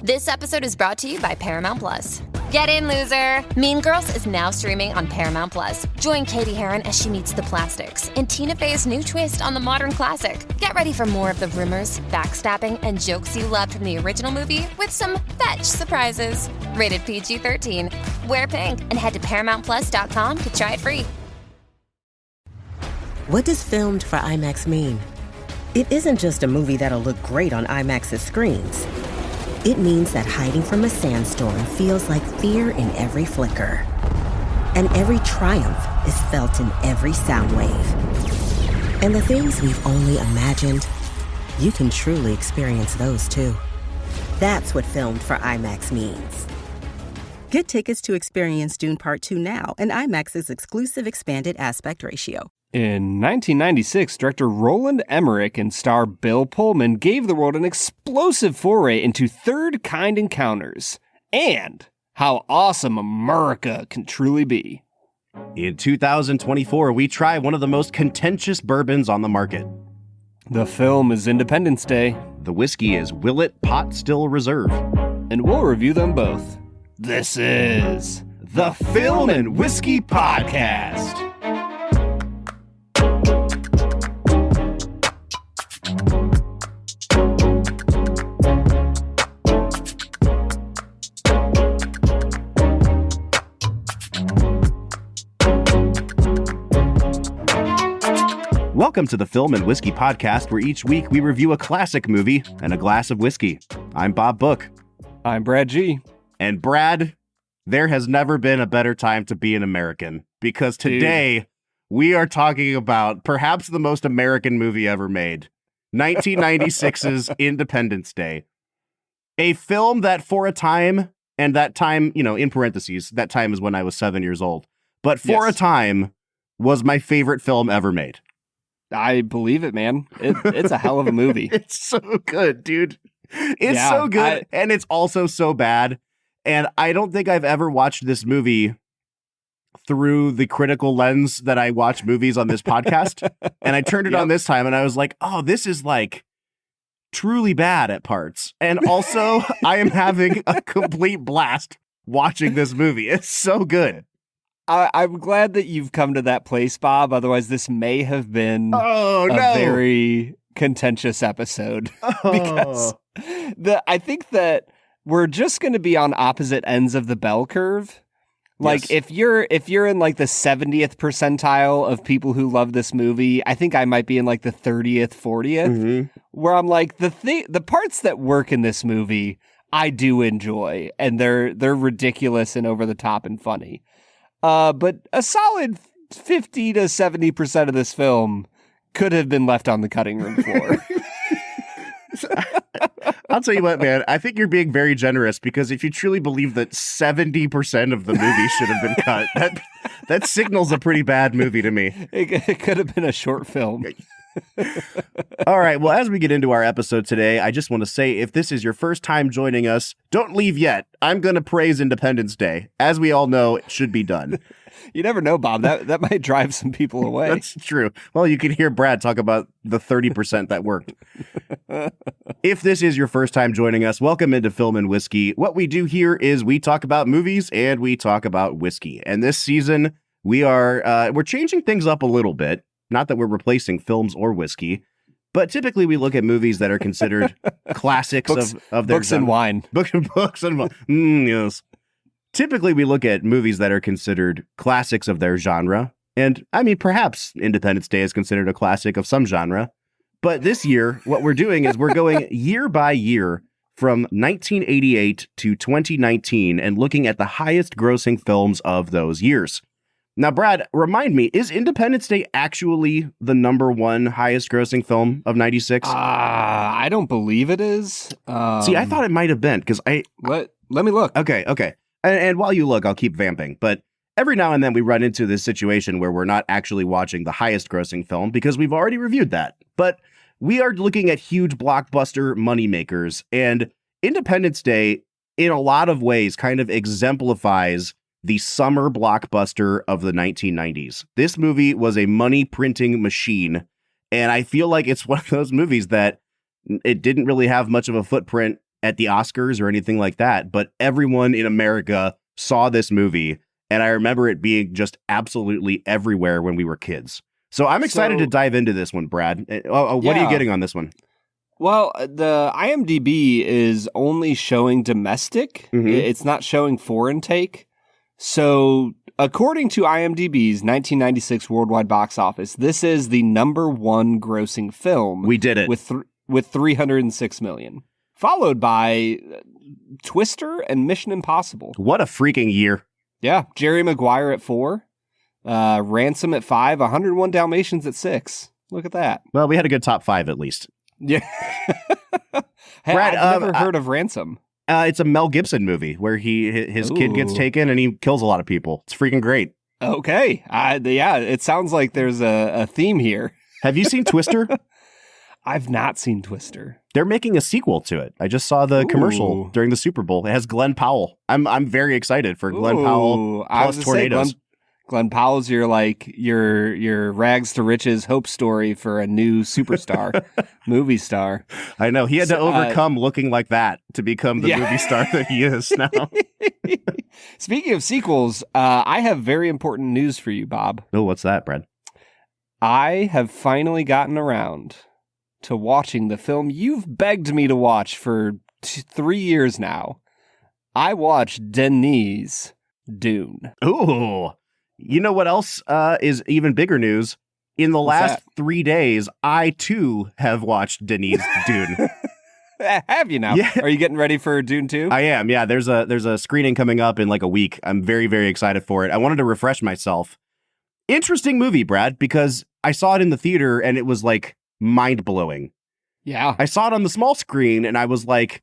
This episode is brought to you by Paramount Plus. Get in, loser! Mean Girls is now streaming on Paramount Plus. Join Katie Heron as she meets the plastics in Tina Fey's new twist on the modern classic. Get ready for more of the rumors, backstabbing, and jokes you loved from the original movie with some fetch surprises. Rated PG-13. Wear pink and head to ParamountPlus.com to try it free. What does filmed for IMAX mean? It isn't just a movie that'll look great on IMAX's screens. It means that hiding from a sandstorm feels like fear in every flicker. And every triumph is felt in every sound wave. And the things we've only imagined, you can truly experience those too. That's what filmed for IMAX means. Get tickets to experience Dune Part 2 now and IMAX's exclusive expanded aspect ratio. In 1996, director Roland Emmerich and star Bill Pullman gave the world an explosive foray into third-kind encounters and how awesome America can truly be. In 2024, we try one of the most contentious bourbons on the market. The film is Independence Day. The whiskey is Willett Pot Still Reserve. And we'll review them both. This is the Film and Whiskey Podcast. Welcome to the Film and Whiskey Podcast, where each week we review a classic movie and a glass of whiskey. I'm Bob Book. I'm Brad G. And Brad, there has never been a better time to be an American, because today we are talking about perhaps the most American movie ever made, 1996's Independence Day. A film that for a time, and that time, you know, in parentheses, that time is when I was 7 years old, but for a time was my favorite film ever made. I believe it, man. It's a hell of a movie. It's so good, dude. It's so good, and it's also so bad. And I don't think I've ever watched this movie through the critical lens that I watch movies on this podcast. And I turned it on this time, and I was like, oh, this is like truly bad at parts. And also, I am having a complete blast watching this movie. It's so good. I'm glad that you've come to that place, Bob. Otherwise, this may have been a very contentious episode. Because I think that we're just going to be on opposite ends of the bell curve. Like, if you're in like the 70th percentile of people who love this movie, I think I might be in like the 30th, 40th, where I'm like, the parts that work in this movie, I do enjoy, and they're ridiculous and over the top and funny. But a solid 50 to 70% of this film could have been left on the cutting room floor. I'll tell you what, man, I think you're being very generous, because if you truly believe that 70% of the movie should have been cut, that signals a pretty bad movie to me. It could have been a short film. All right. Well, as we get into our episode today, I just want to say, if this is your first time joining us, don't leave yet. I'm going to praise Independence Day. As we all know, it should be done. You never know, Bob. That might drive some people away. That's true. Well, you can hear Brad talk about the 30% that worked. If this is your first time joining us, welcome into Film and Whiskey. What we do here is we talk about movies and we talk about whiskey. And this season, we're changing things up a little bit. Not that we're replacing films or whiskey, but typically we look at movies that are considered classics of their books and wine. Books and wine. Yes. Typically we look at movies that are considered classics of their genre. And I mean, perhaps Independence Day is considered a classic of some genre. But this year, what we're doing is we're going year by year from 1988 to 2019 and looking at the highest grossing films of those years. Now, Brad, remind me, is Independence Day actually the number one highest grossing film of 96? I don't believe it is. See, I thought it might have been, because Let me look. Okay. And while you look, I'll keep vamping. But every now and then we run into this situation where we're not actually watching the highest grossing film because we've already reviewed that. But we are looking at huge blockbuster moneymakers. And Independence Day, in a lot of ways, kind of exemplifies the summer blockbuster of the 1990s. This movie was a money printing machine. And I feel like it's one of those movies that it didn't really have much of a footprint at the Oscars or anything like that, but everyone in America saw this movie, and I remember it being just absolutely everywhere when we were kids. So I'm excited to dive into this one, Brad. What are you getting on this one? Well, the IMDb is only showing domestic. Mm-hmm. It's not showing foreign take. So according to IMDb's 1996 worldwide box office, this is the number one grossing film. We did it. With 306 million. Followed by Twister and Mission Impossible. What a freaking year. Yeah. Jerry Maguire at 4. Ransom at 5. 101 Dalmatians at 6. Look at that. Well, we had a good top 5 at least. Yeah. Hey, Brad, I've never heard of Ransom. It's a Mel Gibson movie where his kid gets taken and he kills a lot of people. It's freaking great. Okay. Yeah, it sounds like there's a theme here. Have you seen Twister? I've not seen Twister. They're making a sequel to it. I just saw the commercial during the Super Bowl. It has Glenn Powell. I'm very excited for Glenn Powell plus tornadoes. Glenn Powell's your rags to riches hope story for a new superstar, movie star. I know. He had to overcome looking like that to become the movie star that he is now. Speaking of sequels, I have very important news for you, Bob. Oh, what's that, Brad? I have finally gotten around to watching the film you've begged me to watch for 3 years now. I watched Denis' Dune. Ooh. You know what else is even bigger news? In the last 3 days, I too have watched Denis' Dune. Have you now? Yeah. Are you getting ready for Dune 2? I am. Yeah, there's a screening coming up in like a week. I'm very, very excited for it. I wanted to refresh myself. Interesting movie, Brad, because I saw it in the theater and it was like mind-blowing. Yeah. I saw it on the small screen and I was like,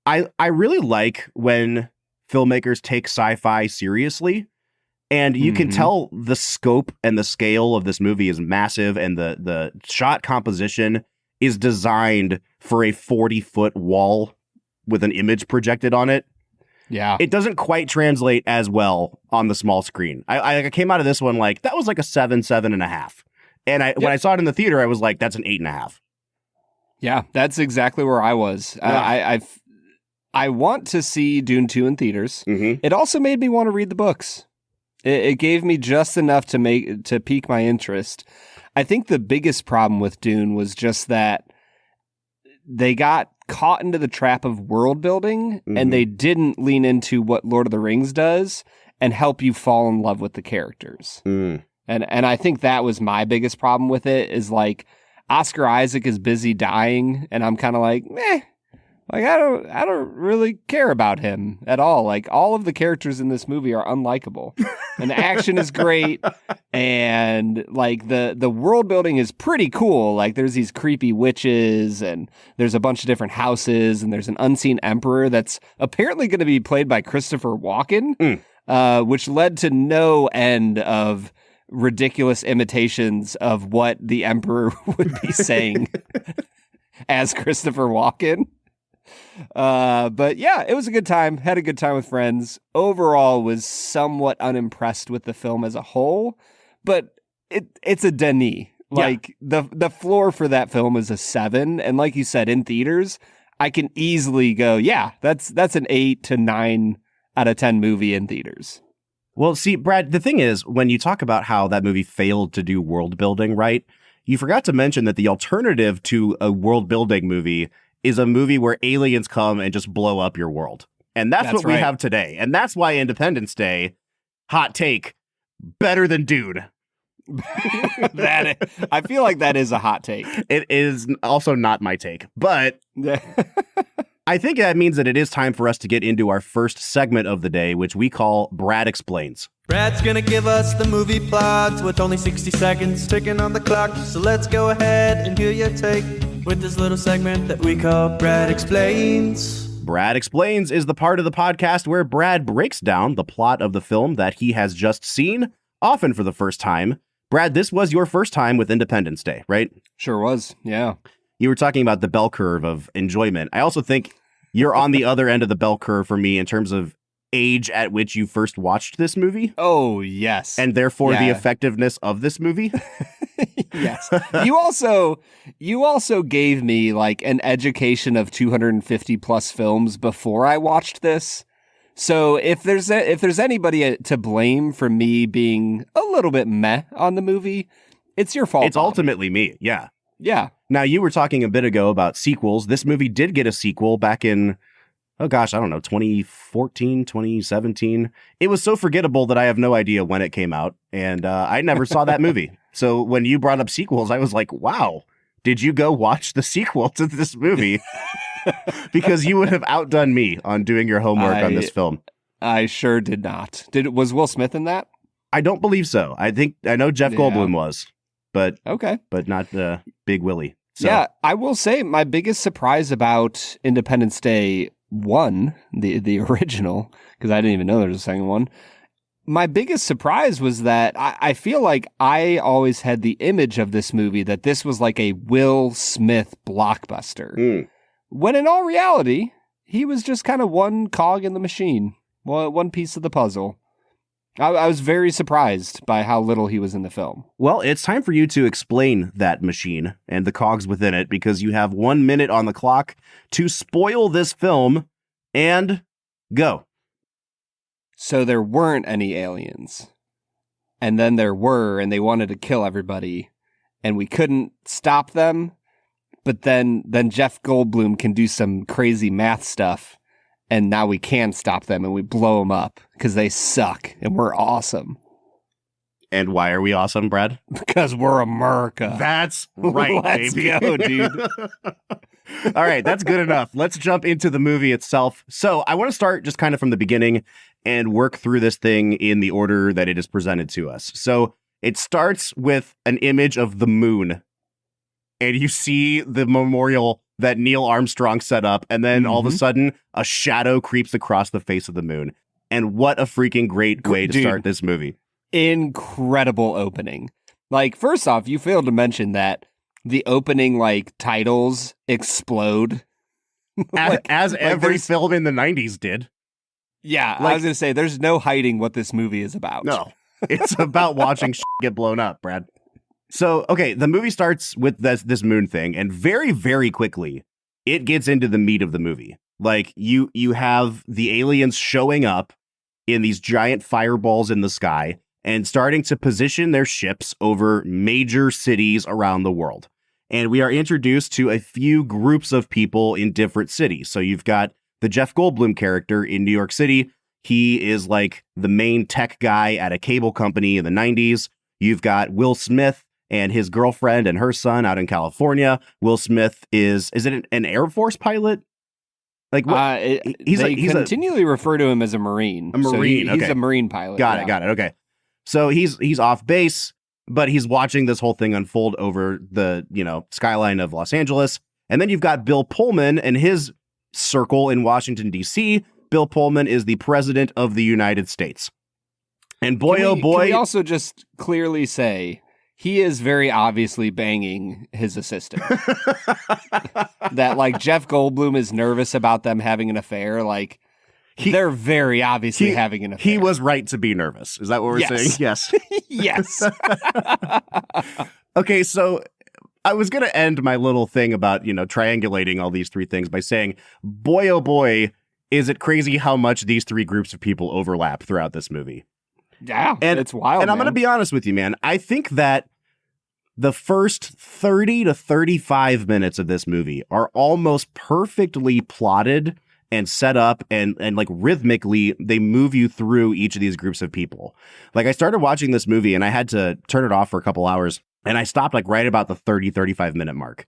I really like when filmmakers take sci-fi seriously. And you can tell the scope and the scale of this movie is massive, and the shot composition is designed for a 40-foot wall with an image projected on it. Yeah. It doesn't quite translate as well on the small screen. I came out of this one like, that was like a 7.5. And when I saw it in the theater, I was like, that's an 8.5. Yeah, that's exactly where I was. Yeah. I want to see Dune 2 in theaters. Mm-hmm. It also made me want to read the books. It gave me just enough to pique my interest. I think the biggest problem with Dune was just that they got caught into the trap of world building, and they didn't lean into what Lord of the Rings does and help you fall in love with the characters. And I think that was my biggest problem with it, is like Oscar Isaac is busy dying, and I'm kind of like, meh. Like, I don't really care about him at all. Like, all of the characters in this movie are unlikable. And the action is great. And, like, the world building is pretty cool. Like, there's these creepy witches, and there's a bunch of different houses, and there's an unseen emperor that's apparently going to be played by Christopher Walken, which led to no end of ridiculous imitations of what the emperor would be saying as Christopher Walken. But yeah, it was a good time. Had a good time with friends. Overall, was somewhat unimpressed with the film as a whole, but it's a Denis. Like the floor for that film is a 7, and like you said, in theaters, I can easily go, yeah, that's an 8 to 9 out of 10 movie in theaters. Well, see, Brad, the thing is, when you talk about how that movie failed to do world building right, you forgot to mention that the alternative to a world building movie is a movie where aliens come and just blow up your world. And that's what we have today. And that's why Independence Day, hot take, better than Dune. I feel like that is a hot take. It is also not my take, but I think that means that it is time for us to get into our first segment of the day, which we call Brad Explains. Brad's gonna give us the movie plot with only 60 seconds ticking on the clock. So let's go ahead and hear your take with this little segment that we call Brad Explains. Brad Explains is the part of the podcast where Brad breaks down the plot of the film that he has just seen, often for the first time. Brad, this was your first time with Independence Day, right? Sure was, yeah. You were talking about the bell curve of enjoyment. I also think you're on the other end of the bell curve for me in terms of age at which you first watched this movie? Oh, yes. And therefore the effectiveness of this movie? Yes. You also gave me like an education of 250 plus films before I watched this. So if there's anybody to blame for me being a little bit meh on the movie, it's your fault. It's ultimately me. Yeah. Yeah. Now, you were talking a bit ago about sequels. This movie did get a sequel back in, 2014, 2017. It was so forgettable that I have no idea when it came out, and I never saw that movie. So when you brought up sequels, I was like, wow, did you go watch the sequel to this movie? Because you would have outdone me on doing your homework on this film. I sure did not. Was Will Smith in that? I don't believe so. I know Jeff Goldblum was, but not Big Willie. So. Yeah, I will say my biggest surprise about Independence Day 1, the original, because I didn't even know there was a second one. My biggest surprise was that I feel like I always had the image of this movie that this was like a Will Smith blockbuster. When in all reality, he was just kind of one cog in the machine, one piece of the puzzle. I was very surprised by how little he was in the film. Well, it's time for you to explain that machine and the cogs within it, because you have 1 minute on the clock to spoil this film, and go. So there weren't any aliens. And then there were, and they wanted to kill everybody, and we couldn't stop them. But then Jeff Goldblum can do some crazy math stuff, and now we can stop them, and we blow them up because they suck, and we're awesome. And why are we awesome, Brad? Because we're America. That's right, Let's baby. go, dude. All right, that's good enough. Let's jump into the movie itself. So I want to start just kind of from the beginning and work through this thing in the order that it is presented to us. So it starts with an image of the moon, and you see the memorial that Neil Armstrong set up, and then all of a sudden, a shadow creeps across the face of the moon. And what a freaking great way to start this movie. Incredible opening. Like, first off, you failed to mention that the opening, like, titles explode. As every film in the 90s did. Yeah, I was going to say, there's no hiding what this movie is about. No, it's about watching shit get blown up, Brad. So, okay, the movie starts with this moon thing, and very, very quickly, it gets into the meat of the movie. Like, you have the aliens showing up in these giant fireballs in the sky and starting to position their ships over major cities around the world. And we are introduced to a few groups of people in different cities. So you've got the Jeff Goldblum character in New York City. He is like the main tech guy at a cable company in the 90s. You've got Will Smith and his girlfriend and her son out in California. Will Smith is it an Air Force pilot? Like what? They continually refer to him as a Marine. A Marine. So he's a Marine pilot. Got it. Okay. So he's off base, but he's watching this whole thing unfold over the, skyline of Los Angeles. And then you've got Bill Pullman and his circle in Washington, D.C. Bill Pullman is the president of the United States. And boy, can we also just clearly say he is very obviously banging his assistant. That, like, Jeff Goldblum is nervous about them having an affair. Like, they're very obviously having an affair. He was right to be nervous. Is that what we're saying? Yes. Yes. Okay, so I was going to end my little thing about, triangulating all these three things by saying, boy, oh boy, is it crazy how much these three groups of people overlap throughout this movie. Yeah, and it's wild. And I'm going to be honest with you, man. I think that the first 30 to 35 minutes of this movie are almost perfectly plotted and set up, and like rhythmically, they move you through each of these groups of people. Like, I started watching this movie and I had to turn it off for a couple hours, and I stopped like right about the 35 minute mark.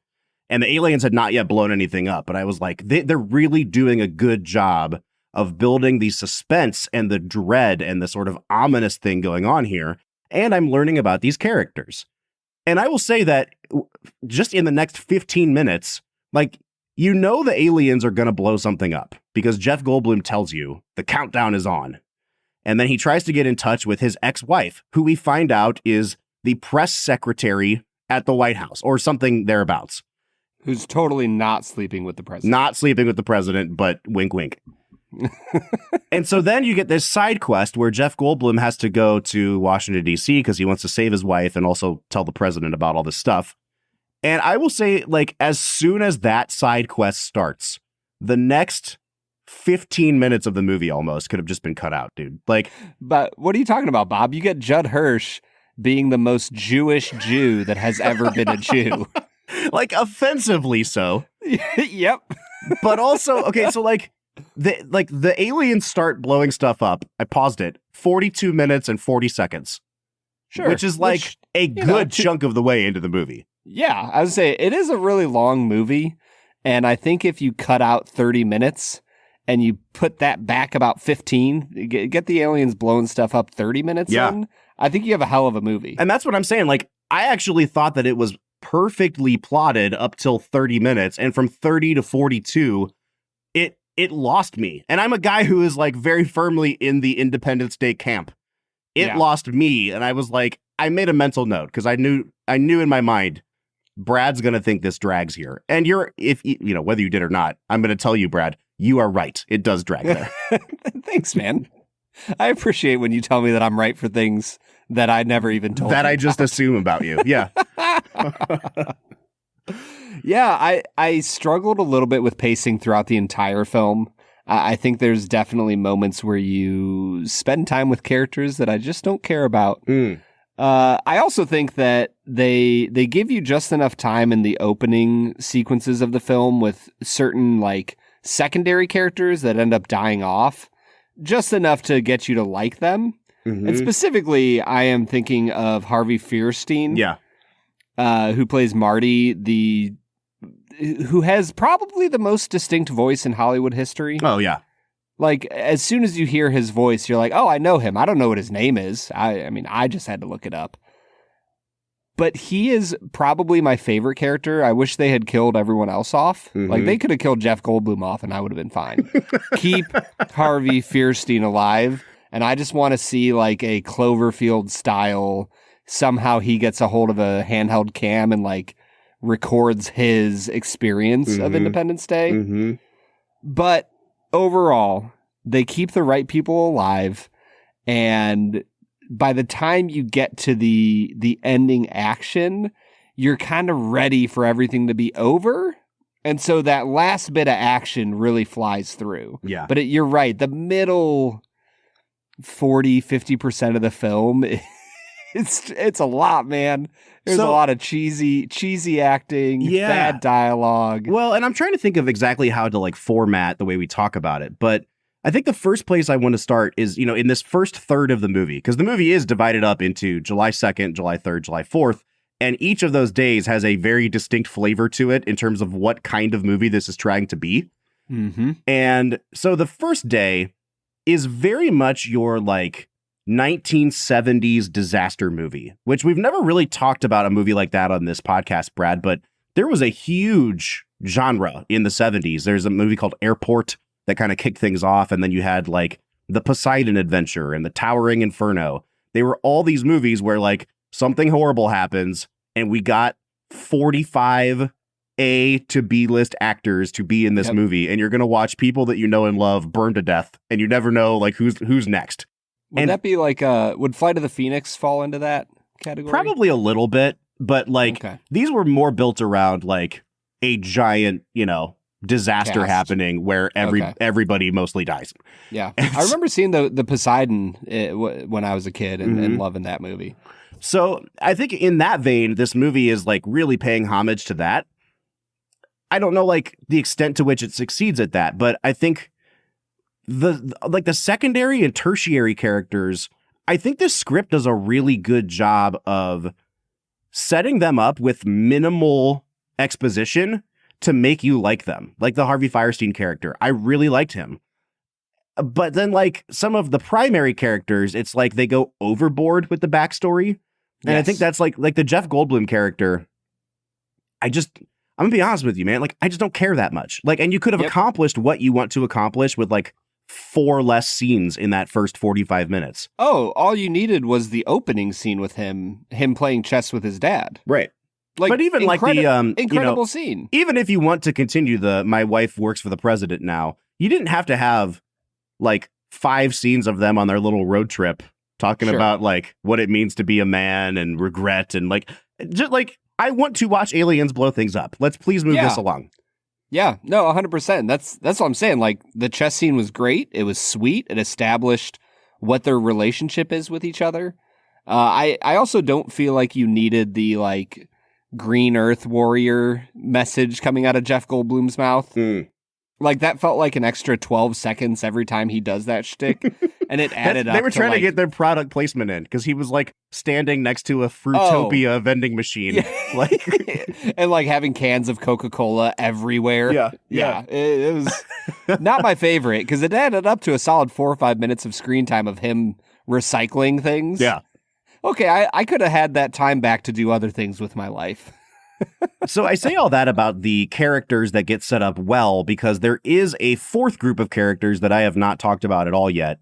And the aliens had not yet blown anything up, but I was like, they're really doing a good job of building the suspense and the dread and the sort of ominous thing going on here. And I'm learning about these characters. And I will say that just in the next 15 minutes, like, the aliens are going to blow something up because Jeff Goldblum tells you the countdown is on. And then he tries to get in touch with his ex-wife, who we find out is the press secretary at the White House or something thereabouts. Who's totally not sleeping with the president. Not sleeping with the president, but wink, wink. And so then you get this side quest where Jeff Goldblum has to go to Washington, D.C. because he wants to save his wife and also tell the president about all this stuff. And I will say, like, as soon as that side quest starts, the next 15 minutes of the movie almost could have just been cut out, dude. Like, but what are you talking about, Bob? You get Judd Hirsch being the most Jewish Jew that has ever been a Jew. Like, offensively so. Yep. But also, okay, so the aliens start blowing stuff up. I paused it. 42 minutes and 40 seconds. Sure. Which is like a good chunk of the way into the movie. Yeah, I would say it is a really long movie. And I think if you cut out 30 minutes and you put that back about 15, get the aliens blowing stuff up 30 minutes in, I think you have a hell of a movie. And that's what I'm saying. Like, I actually thought that it was perfectly plotted up till 30 minutes. And from 30 to 42, it lost me. And I'm a guy who is like very firmly in the Independence Day camp. It lost me. And I was like, I made a mental note because I knew in my mind, Brad's going to think this drags here. And whether you did or not, I'm going to tell you, Brad, you are right. It does drag there. Thanks, man. I appreciate when you tell me that I'm right for things that I never even told that you I just assume about you. Yeah. Yeah, I struggled a little bit with pacing throughout the entire film. I think there's definitely moments where you spend time with characters that I just don't care about. I also think that they give you just enough time in the opening sequences of the film with certain like secondary characters that end up dying off, just enough to get you to like them. Mm-hmm. And specifically, I am thinking of Harvey Fierstein, who plays Marty, who has probably the most distinct voice in Hollywood history. Oh, yeah. Like, as soon as you hear his voice, you're like, oh, I know him. I don't know what his name is. I mean, I just had to look it up. But he is probably my favorite character. I wish they had killed everyone else off. Mm-hmm. Like, they could have killed Jeff Goldblum off and I would have been fine. Keep Harvey Fierstein alive. And I just want to see, like, a Cloverfield style. Somehow he gets a hold of a handheld cam and, like, records his experience of Independence Day. Mm-hmm. But overall, they keep the right people alive, and by the time you get to the ending action, you're kind of ready for everything to be over, and so that last bit of action really flies through. Yeah. But you're right, the middle 40-50% of the film, it's a lot, man. There's a lot of cheesy acting, bad dialogue. Well, and I'm trying to think of exactly how to like format the way we talk about it. But I think the first place I want to start is, in this first third of the movie, because the movie is divided up into July 2nd, July 3rd, July 4th. And each of those days has a very distinct flavor to it in terms of what kind of movie this is trying to be. Mm-hmm. And so the first day is very much your like 1970s disaster movie, which we've never really talked about a movie like that on this podcast, Brad, but there was a huge genre in the 70s. There's a movie called Airport that kind of kicked things off, and then you had like the Poseidon Adventure and the Towering Inferno. They were all these movies where like something horrible happens and we got 45 A to B list actors to be in this movie, and you're going to watch people that you know and love burn to death, and you never know like who's next. Would that be like, would Flight of the Phoenix fall into that category? Probably a little bit, but like these were more built around like a giant, disaster happening where everybody mostly dies. Yeah. I remember seeing the Poseidon when I was a kid and loving that movie. So I think in that vein, this movie is like really paying homage to that. I don't know like the extent to which it succeeds at that, but I think the secondary and tertiary characters, I think this script does a really good job of setting them up with minimal exposition to make you like them. Like the Harvey Fierstein character, I really liked him. But then like some of the primary characters, it's like they go overboard with the backstory. And I think that's like the Jeff Goldblum character. I'm gonna be honest with you, man. Like I just don't care that much. Like, and you could have accomplished what you want to accomplish with like 4 less scenes in that first 45 minutes. Oh, all you needed was the opening scene with him playing chess with his dad. Right. Like, but even like the incredible scene. Even if you want to continue my wife works for the president now, you didn't have to have like 5 scenes of them on their little road trip talking about like what it means to be a man and regret and like just like I want to watch aliens blow things up. Let's please move this along. Yeah, no, 100%. That's what I'm saying. Like the chess scene was great. It was sweet. It established what their relationship is with each other. I also don't feel like you needed the like Green Earth warrior message coming out of Jeff Goldblum's mouth. Like that felt like an extra 12 seconds every time he does that shtick, and it added up. They were trying to get their product placement in because he was like standing next to a Fruitopia vending machine, like and like having cans of Coca-Cola everywhere. Yeah. It was not my favorite because it added up to a solid 4 or 5 minutes of screen time of him recycling things. Yeah. Okay, I could have had that time back to do other things with my life. So I say all that about the characters that get set up well because there is a fourth group of characters that I have not talked about at all yet.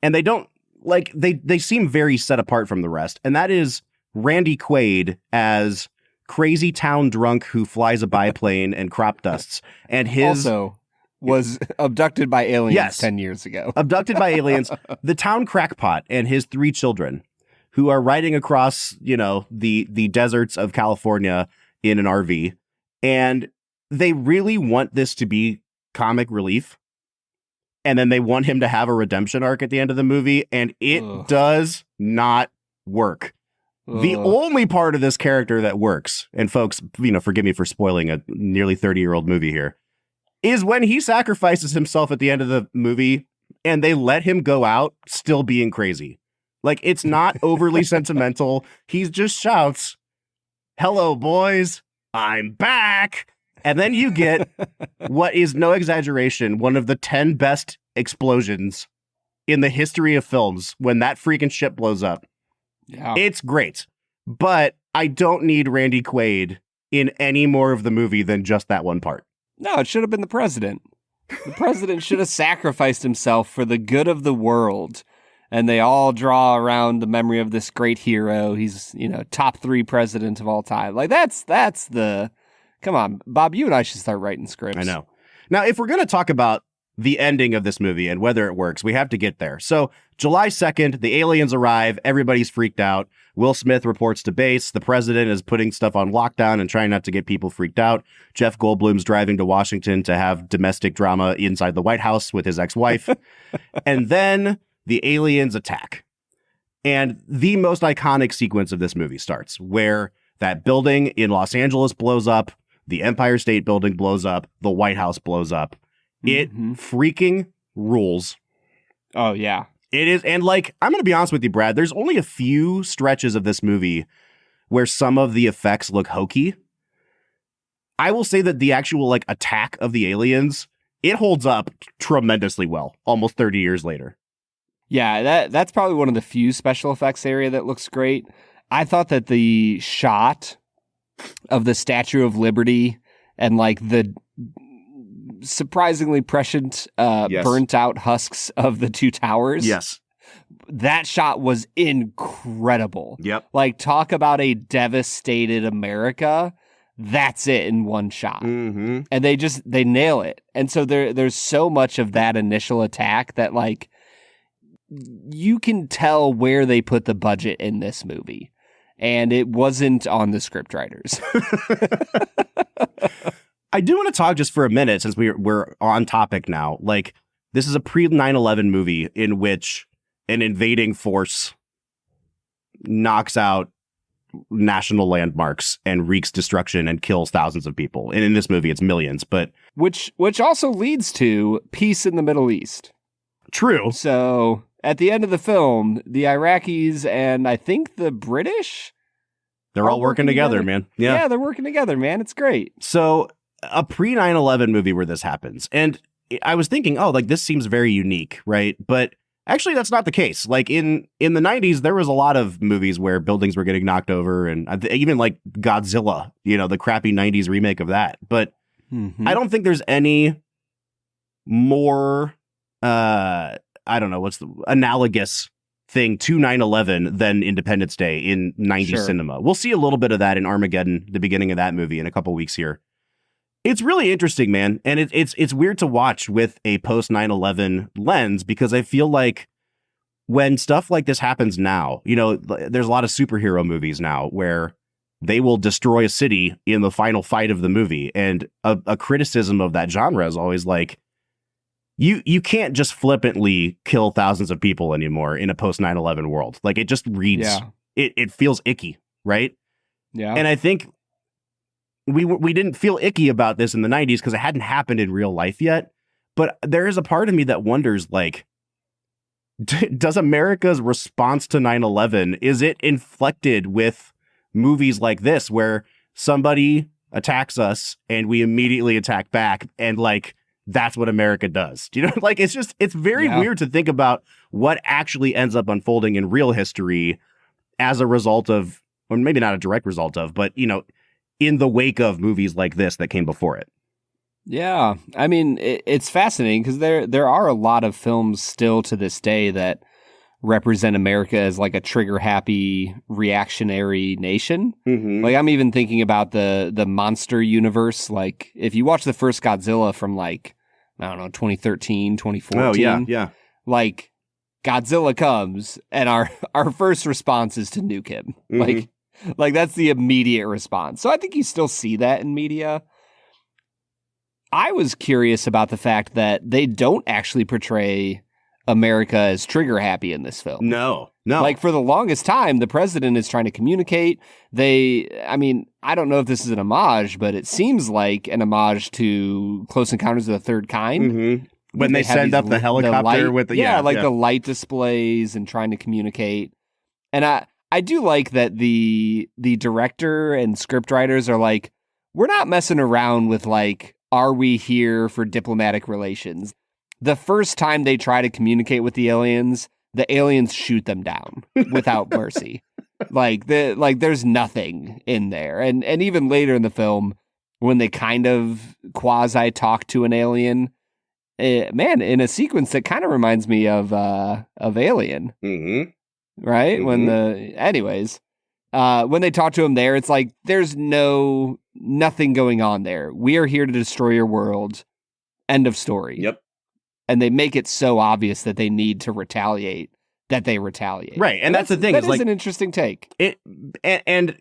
And they don't like they seem very set apart from the rest. And that is Randy Quaid as crazy town drunk who flies a biplane and crop dusts. And his also was abducted by aliens 10 years ago. Abducted by aliens. The town crackpot and his 3 children who are riding across, you know, the deserts of California in an RV, and they really want this to be comic relief, and then they want him to have a redemption arc at the end of the movie, and it does not work. The only part of this character that works, and folks, you know, forgive me for spoiling a nearly 30-year-old movie here, is when he sacrifices himself at the end of the movie, and they let him go out still being crazy. Like, it's not overly sentimental. He just shouts, "Hello, boys, I'm back." And then you get what is no exaggeration, one of the 10 best explosions in the history of films when that freaking ship blows up. Yeah. It's great. But I don't need Randy Quaid in any more of the movie than just that one part. No, it should have been the president. The president should have sacrificed himself for the good of the world. And they all draw around the memory of this great hero. He's, you know, top 3 president of all time. Like that's the, come on, Bob, you and I should start writing scripts. I know. Now, if we're going to talk about the ending of this movie and whether it works, we have to get there. So July 2nd, the aliens arrive. Everybody's freaked out. Will Smith reports to base. The president is putting stuff on lockdown and trying not to get people freaked out. Jeff Goldblum's driving to Washington to have domestic drama inside the White House with his ex-wife. And then the aliens attack. And the most iconic sequence of this movie starts where that building in Los Angeles blows up, the Empire State Building blows up, the White House blows up. It freaking rules. Oh, yeah. It is. And like, I'm going to be honest with you, Brad, there's only a few stretches of this movie where some of the effects look hokey. I will say that the actual like attack of the aliens, it holds up tremendously well, almost 30 years later. Yeah, that's probably one of the few special effects area that looks great. I thought that the shot of the Statue of Liberty and like the surprisingly prescient burnt out husks of the 2 towers. Yes. That shot was incredible. Yep. Like talk about a devastated America. That's it in one shot. And they nail it. And so there's so much of that initial attack that like you can tell where they put the budget in this movie, and it wasn't on the scriptwriters. I do want to talk just for a minute since we're on topic now. Like, this is a pre-9/11 movie in which an invading force knocks out national landmarks and wreaks destruction and kills thousands of people. And in this movie, it's millions, but which also leads to peace in the Middle East. True. So at the end of the film, the Iraqis and I think the British, they're all working together, man. Yeah, they're working together, man. It's great. So a pre-9/11 movie where this happens. And I was thinking, oh, like this seems very unique, right? But actually, that's not the case. Like in the 90s, there was a lot of movies where buildings were getting knocked over, and even like Godzilla, you know, the crappy 90s remake of that. But I don't think there's any more, I don't know, what's the analogous thing to 9/11 than Independence Day in 90s cinema. We'll see a little bit of that in Armageddon, the beginning of that movie, in a couple weeks here. It's really interesting, man. And it's weird to watch with a post 9/11 lens, because I feel like when stuff like this happens now, you know, there's a lot of superhero movies now where they will destroy a city in the final fight of the movie. And a criticism of that genre is always like, you can't just flippantly kill thousands of people anymore in a post 9/11 world. Like, it just reads, it feels icky, right? Yeah. And I think we didn't feel icky about this in the 90s because it hadn't happened in real life yet. But there is a part of me that wonders, like, does America's response to 9/11, is it inflected with movies like this where somebody attacks us and we immediately attack back, and like, that's what America does? Do you know, like, it's very weird to think about what actually ends up unfolding in real history as a result of, or maybe not a direct result of, but, you know, in the wake of movies like this that came before it. Yeah. I mean, it's fascinating because there are a lot of films still to this day that represent America as like a trigger happy reactionary nation. Mm-hmm. Like, I'm even thinking about the monster universe. Like, if you watch the first Godzilla from like, I don't know, 2013, 2014. Oh, yeah. Like, Godzilla comes and our first response is to nuke him. Mm-hmm. Like that's the immediate response. So I think you still see that in media. I was curious about the fact that they don't actually portray America as trigger happy in this film. No. Like, for the longest time, the president is trying to communicate. I mean, I don't know if this is an homage, but it seems like an homage to Close Encounters of the Third Kind. Mm-hmm. When they send up the helicopter with the... the light displays and trying to communicate. And I do like that the director and script writers are like, we're not messing around with like, are we here for diplomatic relations? The first time they try to communicate with the aliens shoot them down without mercy. Like there's nothing in there. And even later in the film, when they kind of quasi talk to an alien, in a sequence that kind of reminds me of Alien. Mm-hmm. Right? Mm-hmm. When they talk to him there, it's like, there's nothing going on there. We are here to destroy your world. End of story. Yep. And they make it so obvious that they need to retaliate, that they retaliate. Right. And that's the thing. That is like an interesting take. And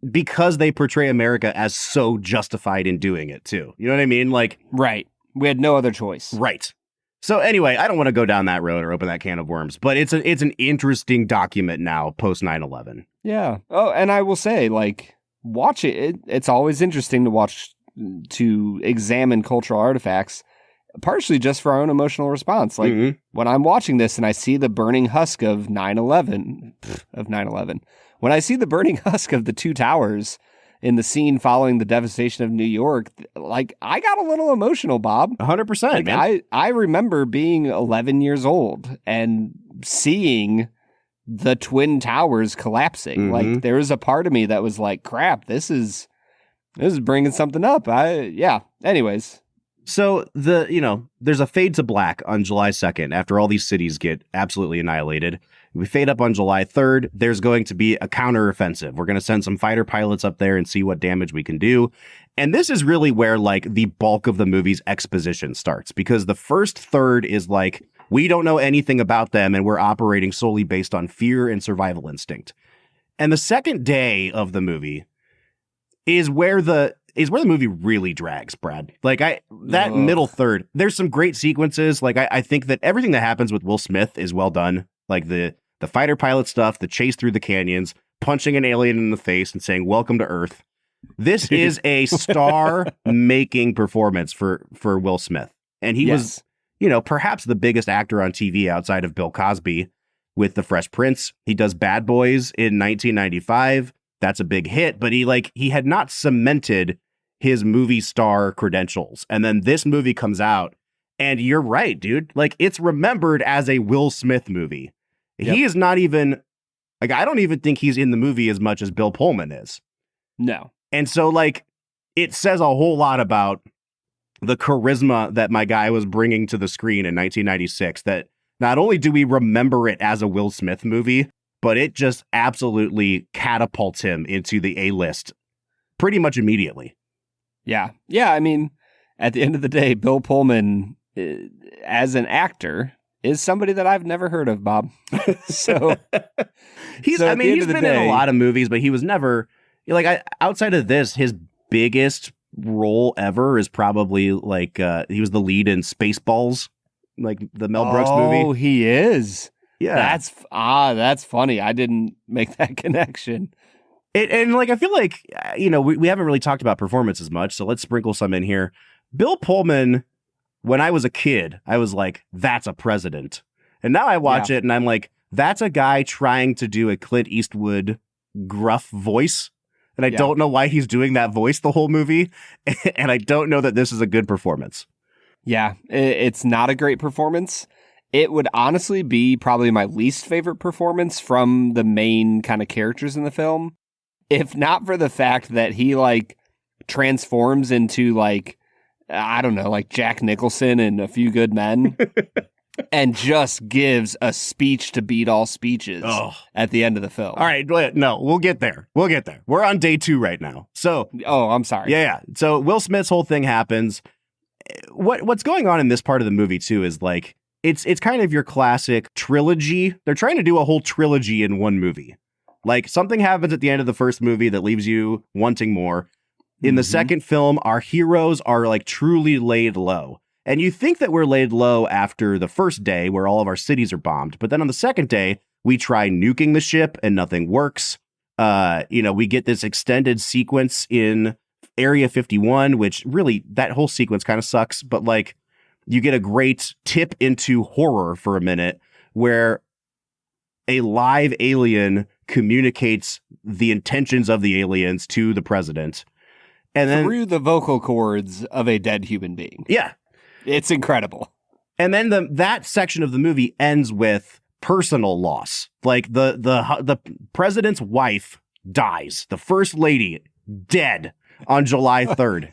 because they portray America as so justified in doing it too. You know what I mean? Like, right. We had no other choice. Right. So anyway, I don't want to go down that road or open that can of worms, but it's an interesting document now post 9/11. Yeah. Oh, and I will say, like, watch it. It's always interesting to examine cultural artifacts, partially just for our own emotional response. Like, mm-hmm. when I'm watching this and I see the burning husk of 9/11, when I see the burning husk of the two towers in the scene following the devastation of New York, like, I got a little emotional, Bob. 100%, like, man. I remember being 11 years old and seeing the Twin Towers collapsing. Mm-hmm. Like, there was a part of me that was like, crap, this is bringing something up. Anyways. So there's a fade to black on July 2nd after all these cities get absolutely annihilated. We fade up on July 3rd. There's going to be a counteroffensive. We're going to send some fighter pilots up there and see what damage we can do. And this is really where like the bulk of the movie's exposition starts, because the first third is like, we don't know anything about them and we're operating solely based on fear and survival instinct. And the second day of the movie is where the movie really drags, Brad. Like middle third, there's some great sequences. Like I think that everything that happens with Will Smith is well done. Like the fighter pilot stuff, the chase through the canyons, punching an alien in the face and saying, "Welcome to Earth." This is a star-making performance for Will Smith. And he was, perhaps the biggest actor on TV outside of Bill Cosby with The Fresh Prince. He does Bad Boys in 1995. That's a big hit, but he had not cemented his movie star credentials. And then this movie comes out, and you're right, dude. Like, it's remembered as a Will Smith movie. Yep. He is not even, like, I don't even think he's in the movie as much as Bill Pullman is. No. And so, like, it says a whole lot about the charisma that my guy was bringing to the screen in 1996, that not only do we remember it as a Will Smith movie, but it just absolutely catapults him into the A-list pretty much immediately. Yeah. Yeah. I mean, at the end of the day, Bill Pullman, as an actor, is somebody that I've never heard of, Bob. So he's been in a lot of movies, but he was never outside of this, his biggest role ever is probably he was the lead in Spaceballs, like the Mel Brooks movie. Oh, he is. Yeah. That's funny. I didn't make that connection. And I feel like, we haven't really talked about performance as much, so let's sprinkle some in here. Bill Pullman, when I was a kid, I was like, that's a president. And now I watch it and I'm like, that's a guy trying to do a Clint Eastwood gruff voice. And I don't know why he's doing that voice the whole movie. And I don't know that this is a good performance. Yeah, it's not a great performance. It would honestly be probably my least favorite performance from the main kind of characters in the film. If not for the fact that he transforms into I don't know, Jack Nicholson and A Few Good Men and just gives a speech to beat all speeches at the end of the film. All right. No, we'll get there. We're on day 2 right now. So, I'm sorry. Yeah. So Will Smith's whole thing happens. What's going on in this part of the movie too is it's kind of your classic trilogy. They're trying to do a whole trilogy in one movie. Something happens at the end of the first movie that leaves you wanting more. In the second film, our heroes are truly laid low. And you think that we're laid low after the first day where all of our cities are bombed. But then on the second day, we try nuking the ship and nothing works. We get this extended sequence in Area 51, which really that whole sequence kind of sucks. But you get a great tip into horror for a minute where a live alien communicates the intentions of the aliens to the president. And then through the vocal cords of a dead human being. Yeah. It's incredible. And then that section of the movie ends with personal loss. The president's wife dies. The first lady dead on July 3rd.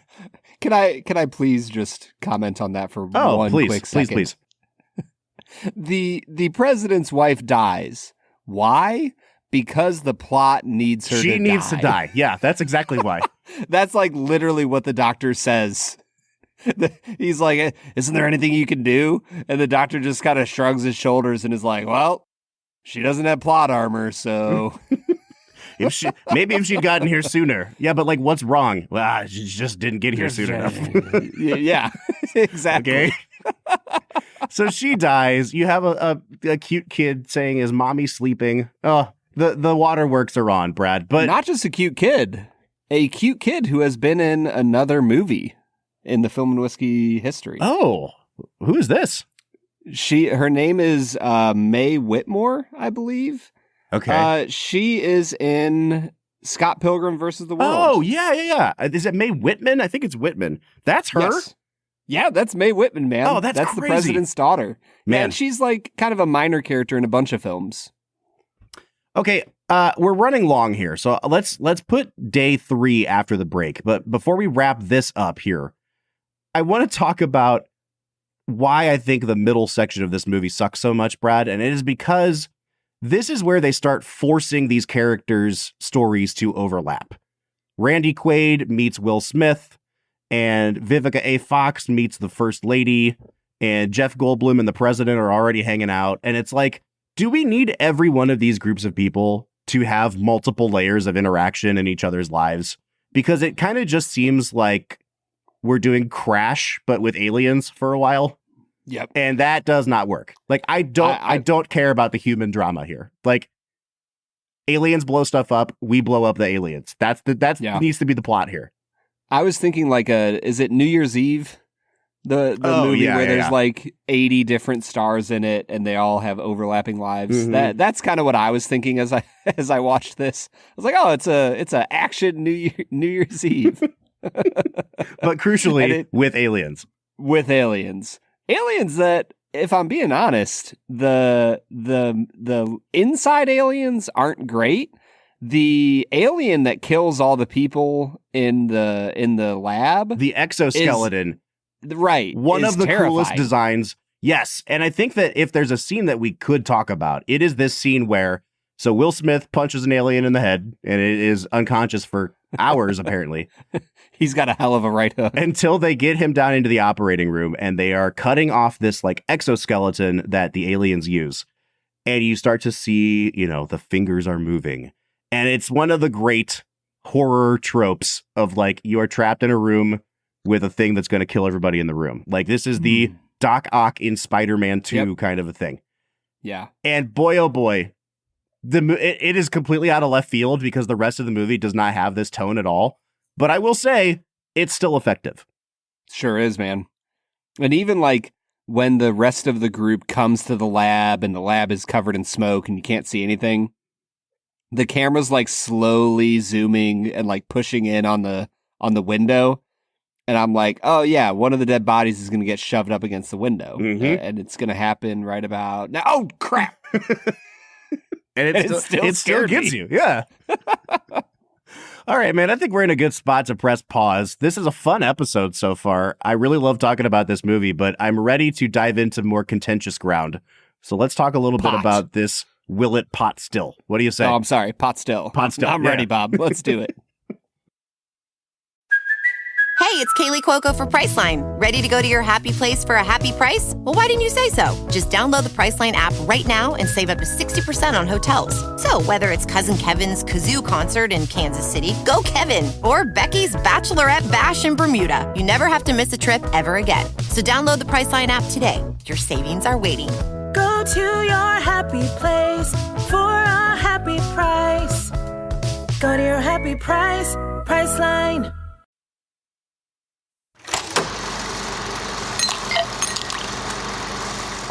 Can I please just comment on that for one quick second? Please. The president's wife dies. Why? Because the plot needs her to die. She needs to die. Yeah, that's exactly why. That's literally what the doctor says. He's like, isn't there anything you can do? And the doctor just kind of shrugs his shoulders and is like, well, she doesn't have plot armor, so... if she'd gotten here sooner. Yeah, but what's wrong? Well, she just didn't get here soon enough. Yeah, exactly. Okay. So she dies. You have a cute kid saying, is mommy sleeping? Oh, the waterworks are on, Brad. But not just a cute kid who has been in another movie in the Film and Whiskey history. Oh, who is this? Her name is Mae Whitmore, I believe. Okay. She is in Scott Pilgrim versus the World. Oh, yeah. Is it Mae Whitman? I think it's Whitman. That's her? Yes. Yeah, that's Mae Whitman, man. Oh, that's the president's daughter. Man. And she's kind of a minor character in a bunch of films. Okay, we're running long here, so let's put day 3 after the break. But before we wrap this up here, I want to talk about why I think the middle section of this movie sucks so much, Brad, and it is because this is where they start forcing these characters' stories to overlap. Randy Quaid meets Will Smith, and Vivica A. Fox meets the First Lady, and Jeff Goldblum and the President are already hanging out. And it's do we need every one of these groups of people to have multiple layers of interaction in each other's lives? Because it kind of just seems like we're doing Crash, but with aliens for a while. Yep. And that does not work. I don't care about the human drama here. Aliens blow stuff up, we blow up the aliens. That needs to be the plot here. I was thinking is it New Year's Eve? The movie where there's 80 different stars in it and they all have overlapping lives. Mm-hmm. That's kind of what I was thinking as I watched this. I was like, oh, it's a action New Year's Eve. But crucially with aliens. With aliens. Aliens that, if I'm being honest, the inside aliens aren't great. The alien that kills all the people in the lab, the exoskeleton, right? One of the terrifying. Coolest designs. Yes, and I think that if there's a scene that we could talk about, it is this scene where Will Smith punches an alien in the head and it is unconscious for hours, apparently. He's got a hell of a right hook. Until they get him down into the operating room and they are cutting off this like exoskeleton that the aliens use. And you start to see, the fingers are moving. And it's one of the great horror tropes of like, you are trapped in a room with a thing that's going to kill everybody in the room. Like, this is the Doc Ock in Spider-Man 2 kind of a thing. Yeah. And boy, oh boy, it is completely out of left field because the rest of the movie does not have this tone at all. But I will say, it's still effective. Sure is, man. And even like when the rest of the group comes to the lab and the lab is covered in smoke and you can't see anything, the camera's like slowly zooming and like pushing in on the window. And I'm like, oh yeah, one of the dead bodies is going to get shoved up against the window. And it's going to happen right about now. Oh, crap. And it still gets you. Yeah. All right, man. I think we're in a good spot to press pause. This is a fun episode so far. I really love talking about this movie, but I'm ready to dive into more contentious ground. So let's talk a little bit about this Willett Pot Still. What do you say? Oh, I'm sorry. Pot Still. Pot Still. I'm ready, Bob. Let's do it. Hey, it's Kaylee Cuoco for Priceline. Ready to go to your happy place for a happy price? Well, why didn't you say so? Just download the Priceline app right now and save up to 60% on hotels. So whether it's Cousin Kevin's Kazoo Concert in Kansas City, go Kevin, or Becky's Bachelorette Bash in Bermuda, you never have to miss a trip ever again. So download the Priceline app today. Your savings are waiting. Go to your happy place for a happy price. Go to your happy price, Priceline.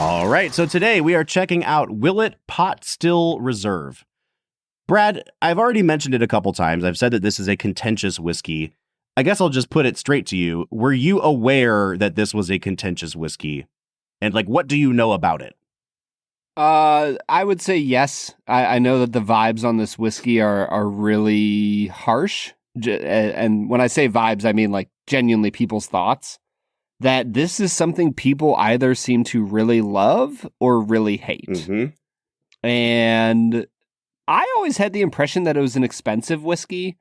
All right, so today we are checking out Willett Pot Still Reserve. Brad, I've already mentioned it a couple times. I've said that this is a contentious whiskey. I guess I'll just put it straight to you. Were you aware that this was a contentious whiskey? And like, what do you know about it? I would say yes. I know that the vibes on this whiskey are really harsh. And when I say vibes, I mean like genuinely people's thoughts. That this is something people either seem to really love or really hate. And I always had the impression that it was an expensive whiskey.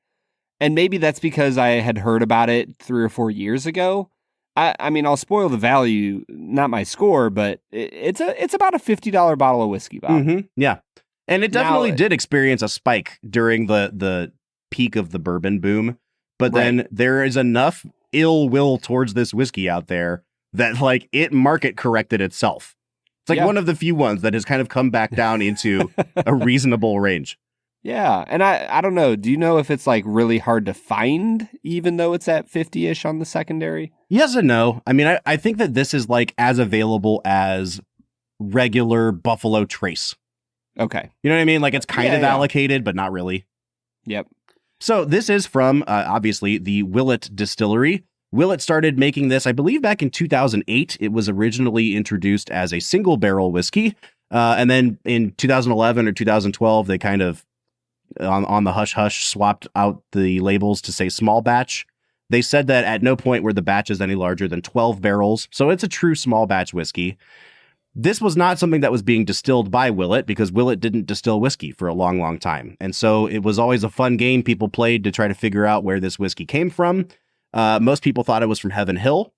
And maybe that's because I had heard about it 3 or 4 years ago. I mean, I'll spoil the value, not my score, but it's about a $50 bottle of whiskey, Bob. Yeah. And it definitely did experience a spike during the peak of the bourbon boom. But then there is enough ill will towards this whiskey out there that like it market corrected itself. It's like one of the few ones that has kind of come back down into a reasonable range. Yeah. And I don't know. Do you know if it's like really hard to find, even though it's at 50-ish on the secondary? Yes and no. I mean, I think that this is like as available as regular Buffalo Trace. Okay. You know what I mean? Like it's kind of allocated, but not really. Yep. So this is from, obviously, the Willett Distillery. Willett started making this, I believe, back in 2008. It was originally introduced as a single barrel whiskey. And then in 2011 or 2012, they kind of, on the hush-hush, swapped out the labels to say small batch. They said that at no point were the batches any larger than 12 barrels. So it's a true small batch whiskey. This was not something that was being distilled by Willett because Willett didn't distill whiskey for a long, long time. And so it was always a fun game people played to try to figure out where this whiskey came from. Most people thought it was from Heaven Hill.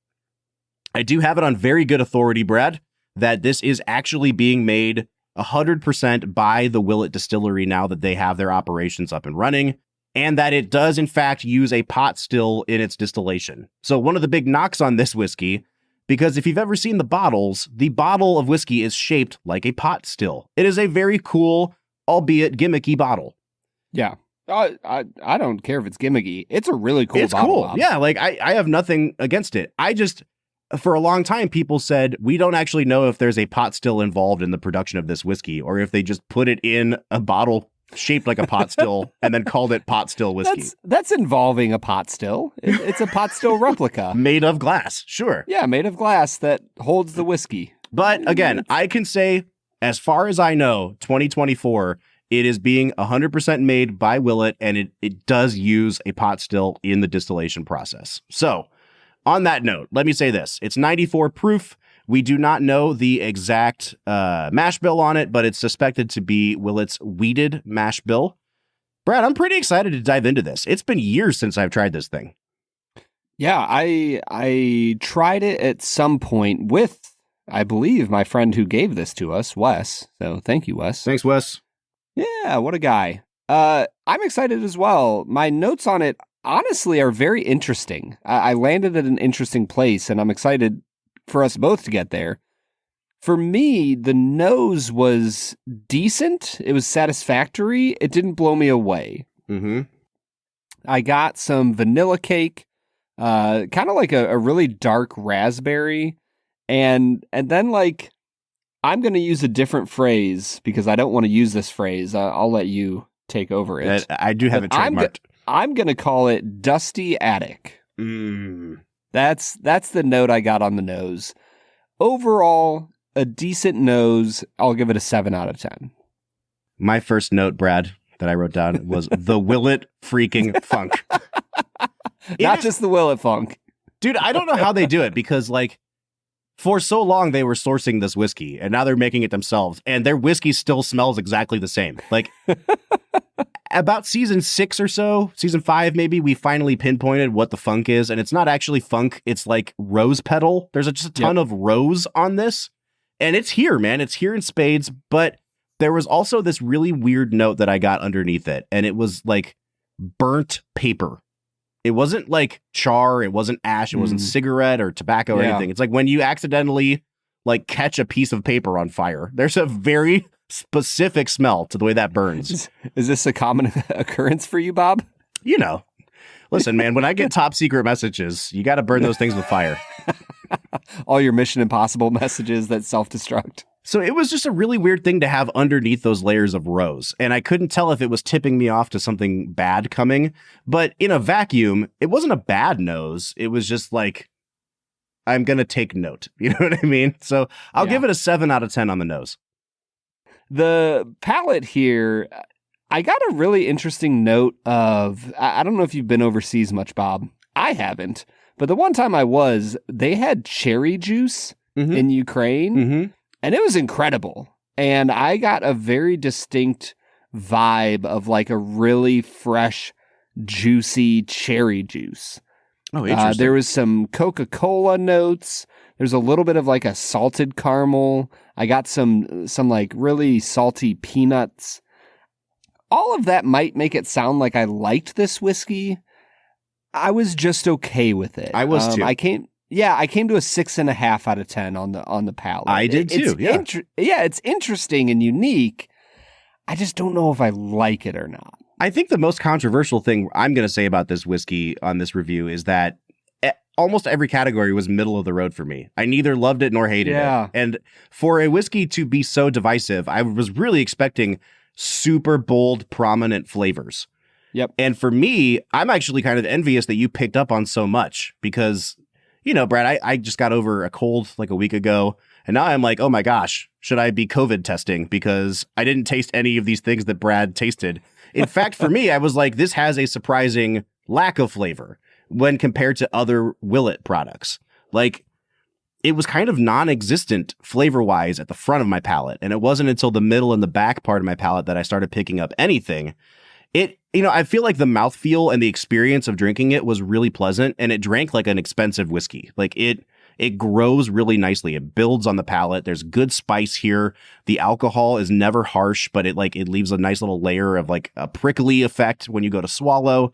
I do have it on very good authority, Brad, that this is actually being made 100% by the Willett Distillery now that they have their operations up and running, and that it does, in fact, use a pot still in its distillation. So one of the big knocks on this whiskey, because if you've ever seen the bottles, the bottle of whiskey is shaped like a pot still. It is a very cool, albeit gimmicky bottle. Yeah. I don't care if it's gimmicky. It's a really cool it's bottle. Cool. Bob. Yeah, like I have nothing against it. I just, for a long time, people said, we don't actually know if there's a pot still involved in the production of this whiskey, or if they just put it in a bottle shaped like a pot still and then called it pot still whiskey. That's involving a pot still. It's a pot still replica. Made of glass, sure. Yeah, made of glass that holds the whiskey. But again, I can say, as far as I know, 2024, it is being 100% made by Willett, and it does use a pot still in the distillation process. So, on that note, let me say this. It's 94 proof. We do not know the exact mash bill on it, but it's suspected to be Willett's wheated mash bill. Brad, I'm pretty excited to dive into this. It's been years since I've tried this thing. Yeah, I tried it at some point with, I believe, my friend who gave this to us, Wes. So thank you, Wes. Thanks, Wes. Yeah, what a guy. I'm excited as well. My notes on it, honestly, are very interesting. I landed at an interesting place, and I'm excited for us both to get there. For me, the nose was decent. It was satisfactory. It didn't blow me away. Mm-hmm. I got some vanilla cake, kind of like a really dark raspberry. And then, like, I'm going to use a different phrase because I don't want to use this phrase. I'll let you take over it. I do have it trademarked. I'm going to call it Dusty Attic. That's the note I got on the nose. Overall, a decent nose. I'll give it a 7 out of 10. My first note, Brad, that I wrote down was the Willett freaking funk. Not just the Willett funk. Dude, I don't know how they do it because, like, for so long they were sourcing this whiskey and now they're making it themselves and their whiskey still smells exactly the same. Like, about season 6 or so, season 5 maybe, we finally pinpointed what the funk is, and it's not actually funk. It's like rose petal. There's just a ton of rose on this. And it's here, man. It's here in spades. But there was also this really weird note that I got underneath it. And it was like burnt paper. It wasn't like char. It wasn't ash. It wasn't cigarette or tobacco or anything. It's like when you accidentally like catch a piece of paper on fire. There's a very specific smell to the way that burns. Is this a common occurrence for you, Bob? You know. Listen, man, when I get top secret messages, you got to burn those things with fire. All your Mission Impossible messages that self-destruct. So it was just a really weird thing to have underneath those layers of rose. And I couldn't tell if it was tipping me off to something bad coming. But in a vacuum, it wasn't a bad nose. It was just like, I'm going to take note. You know what I mean? So I'll give it a 7 out of 10 on the nose. The palate here, I got a really interesting note of, I don't know if you've been overseas much, Bob. I haven't. But the one time I was, they had cherry juice in Ukraine, and it was incredible. And I got a very distinct vibe of like a really fresh, juicy cherry juice. Oh, interesting. There was some Coca-Cola notes. There's a little bit of like a salted caramel. I got some like really salty peanuts. All of that might make it sound like I liked this whiskey. I was just okay with it. I was too. I came to a 6.5 out of 10 on the palate. I did too. It's interesting and unique. I just don't know if I like it or not. I think the most controversial thing I'm going to say about this whiskey on this review is that almost every category was middle of the road for me. I neither loved it nor hated it. And for a whiskey to be so divisive, I was really expecting super bold, prominent flavors. Yep. And for me, I'm actually kind of envious that you picked up on so much because, you know, Brad, I just got over a cold like a week ago. And now I'm like, oh my gosh, should I be COVID testing? Because I didn't taste any of these things that Brad tasted. In fact, for me, I was like, this has a surprising lack of flavor when compared to other Willett products. Like, it was kind of non-existent flavor-wise at the front of my palate. And it wasn't until the middle and the back part of my palate that I started picking up anything. I feel like the mouthfeel and the experience of drinking it was really pleasant, and it drank like an expensive whiskey. Like it grows really nicely. It builds on the palate. There's good spice here. The alcohol is never harsh, but it leaves a nice little layer of like a prickly effect when you go to swallow.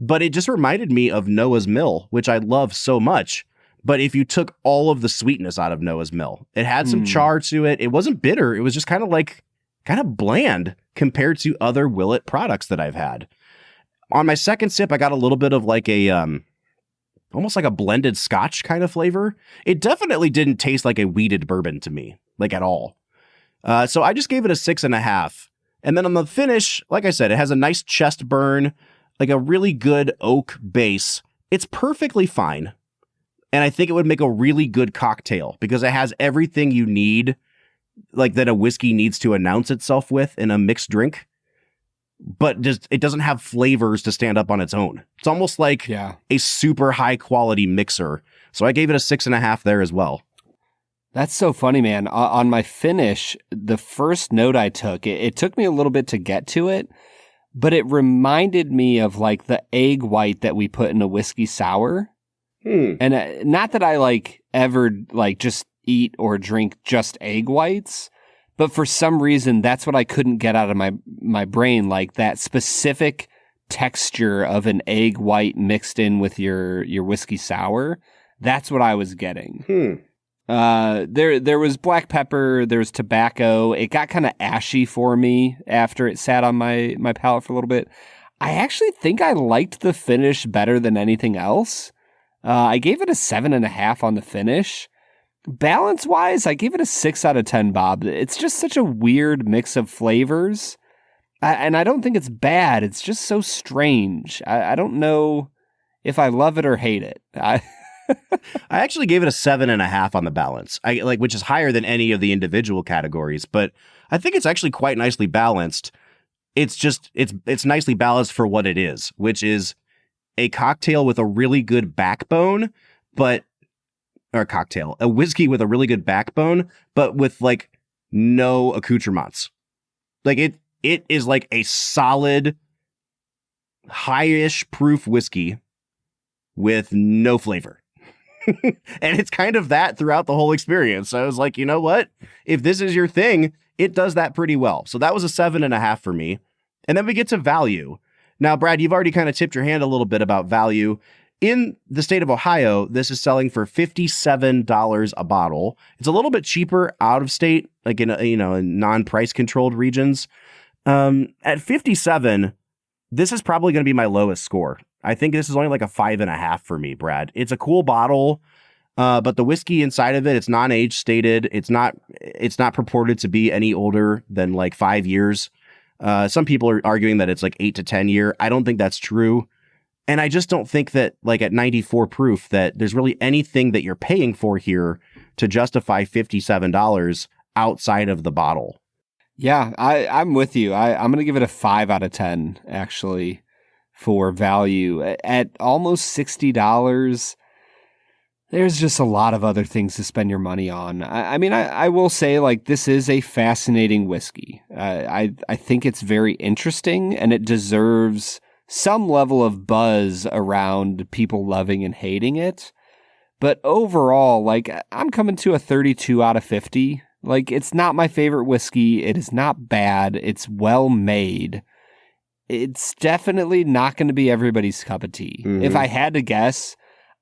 But it just reminded me of Noah's Mill, which I love so much. But if you took all of the sweetness out of Noah's Mill, it had some char to it. It wasn't bitter. It was just kind of bland compared to other Willett products that I've had. On my second sip, I got a little bit of like a, almost like a blended Scotch kind of flavor. It definitely didn't taste like a wheated bourbon to me, like at all. So I just gave it a 6.5. And then on the finish, like I said, it has a nice chest burn, like a really good oak base. It's perfectly fine. And I think it would make a really good cocktail because it has everything you need, like that a whiskey needs to announce itself with in a mixed drink, but just it doesn't have flavors to stand up on its own. It's almost like a super high quality mixer. So I gave it a 6.5 there as well. That's so funny, man. On my finish, the first note I took, it took me a little bit to get to it, but it reminded me of like the egg white that we put in a whiskey sour. And not that I like ever like just eat or drink just egg whites, but for some reason that's what I couldn't get out of my brain, like that specific texture of an egg white mixed in with your whiskey sour. That's what I was getting. There was black pepper, there was tobacco. It got kind of ashy for me after it sat on my palate for a little bit. I actually think I liked the finish better than anything else. I gave it a 7.5 on the finish. Balance-wise, I gave it a 6 out of 10, Bob. It's just such a weird mix of flavors. And I don't think it's bad. It's just so strange. I don't know if I love it or hate it. I actually gave it a 7.5 on the balance, which is higher than any of the individual categories, but I think it's actually quite nicely balanced. It's nicely balanced for what it is, which is a cocktail with a really good backbone, a whiskey with a really good backbone, but with like no accoutrements. Like it is like a solid high-ish proof whiskey with no flavor. And it's kind of that throughout the whole experience. So I was like, you know what? If this is your thing, it does that pretty well. So that was a 7.5 for me. And then we get to value. Now, Brad, you've already kind of tipped your hand a little bit about value. In the state of Ohio, this is selling for $57 a bottle. It's a little bit cheaper out of state, like in non-price controlled regions. At 57, this is probably going to be my lowest score. I think this is only like a 5.5 for me, Brad. It's a cool bottle, but the whiskey inside of it, it's non-age stated. It's not purported to be any older than like 5 years. Some people are arguing that it's like 8 to 10 year. I don't think that's true. And I just don't think that like at 94 proof that there's really anything that you're paying for here to justify $57 outside of the bottle. Yeah, I'm with you. I'm going to give it a 5 out of 10, actually, for value. At almost $60, there's just a lot of other things to spend your money on. I mean, I will say, like, this is a fascinating whiskey. I think it's very interesting, and it deserves some level of buzz around people loving and hating it. But overall, like, I'm coming to a 32 out of 50. Like, it's not my favorite whiskey. It is not bad. It's well made. It's definitely not going to be everybody's cup of tea. Mm-hmm. If I had to guess,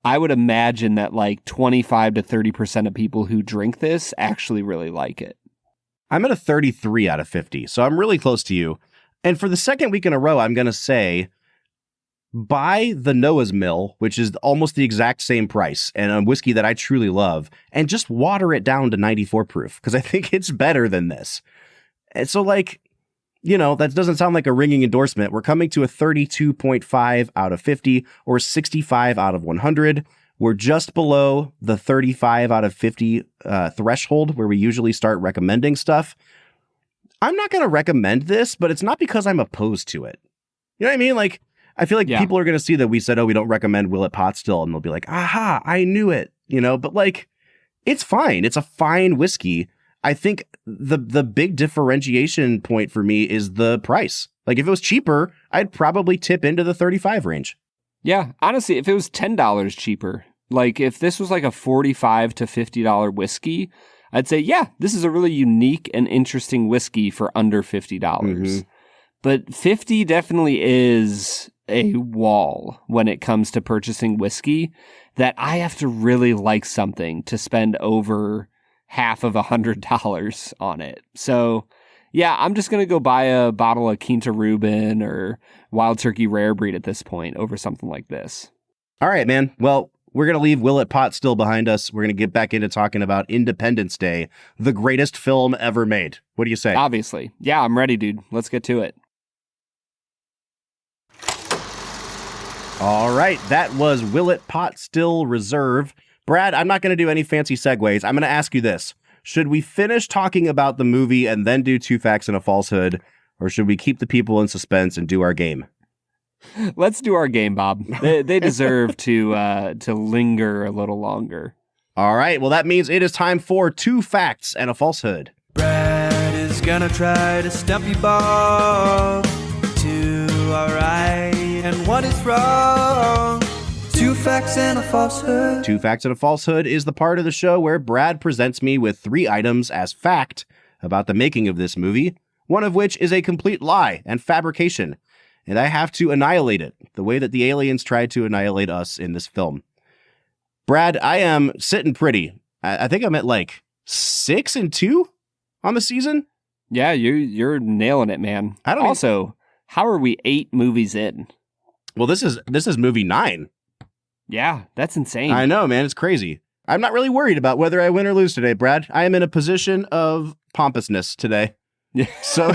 I would imagine that like 25 to 30% of people who drink this actually really like it. I'm at a 33 out of 50, so I'm really close to you. And for the second week in a row, I'm going to say buy the Noah's Mill, which is almost the exact same price, and a whiskey that I truly love, and just water it down to 94 proof, because I think it's better than this. And so, like, that doesn't sound like a ringing endorsement. We're coming to a 32.5 out of 50, or 65 out of 100. We're just below the 35 out of 50 threshold, where we usually start recommending stuff. I'm not going to recommend this, but it's not because I'm opposed to it. You know what I mean? Like, I feel like people are going to see that we said, we don't recommend Willett Pot Still, and they'll be like, aha, I knew it, but like, it's fine. It's a fine whiskey. I think the big differentiation point for me is the price. Like, if it was cheaper, I'd probably tip into the 35 range. Yeah, honestly, if it was $10 cheaper, like if this was like a $45 to $50 whiskey, I'd say, yeah, this is a really unique and interesting whiskey for under $50. Mm-hmm. But 50 definitely is a wall when it comes to purchasing whiskey, that I have to really like something to spend over half of $100 on it. So yeah, I'm just going to go buy a bottle of Quinta Reuben or Wild Turkey Rare Breed at this point over something like this. All right, man. Well, we're going to leave Willett Pot Still behind us. We're going to get back into talking about Independence Day, the greatest film ever made. What do you say? Obviously. Yeah, I'm ready, dude. Let's get to it. All right, that was Willett Pot Still Reserve. Brad, I'm not going to do any fancy segues. I'm going to ask you this. Should we finish talking about the movie and then do 2 facts and a falsehood, or should we keep the people in suspense and do our game? Let's do our game, Bob. They deserve to linger a little longer. All right, well, that means it is time for 2 facts and a falsehood. Brad is going to try to stump you, Bob. 2 are right and what is wrong. Two facts and a falsehood. Two Facts and a Falsehood is the part of the show where Brad presents me with 3 items as fact about the making of this movie, one of which is a complete lie and fabrication, and I have to annihilate it the way that the aliens tried to annihilate us in this film. Brad, I am sitting pretty. I think I'm at like 6-2 on the season. Yeah, you're nailing it, man. Also, how are we 8 movies in? Well, this is movie 9. Yeah, that's insane. I know, man. It's crazy. I'm not really worried about whether I win or lose today, Brad. I am in a position of pompousness today. So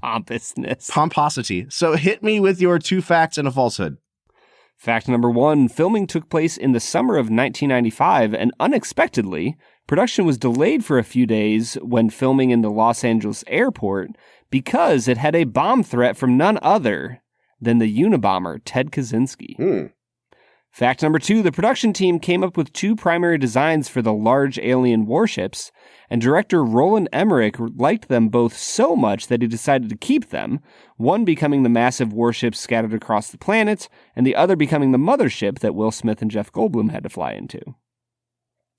Pomposity. So hit me with your 2 facts and a falsehood. Fact number 1, filming took place in the summer of 1995, and unexpectedly, production was delayed for a few days when filming in the Los Angeles airport because it had a bomb threat from none other than the Unabomber, Ted Kaczynski. Fact number 2, the production team came up with 2 primary designs for the large alien warships, and director Roland Emmerich liked them both so much that he decided to keep them, one becoming the massive warships scattered across the planet, and the other becoming the mothership that Will Smith and Jeff Goldblum had to fly into.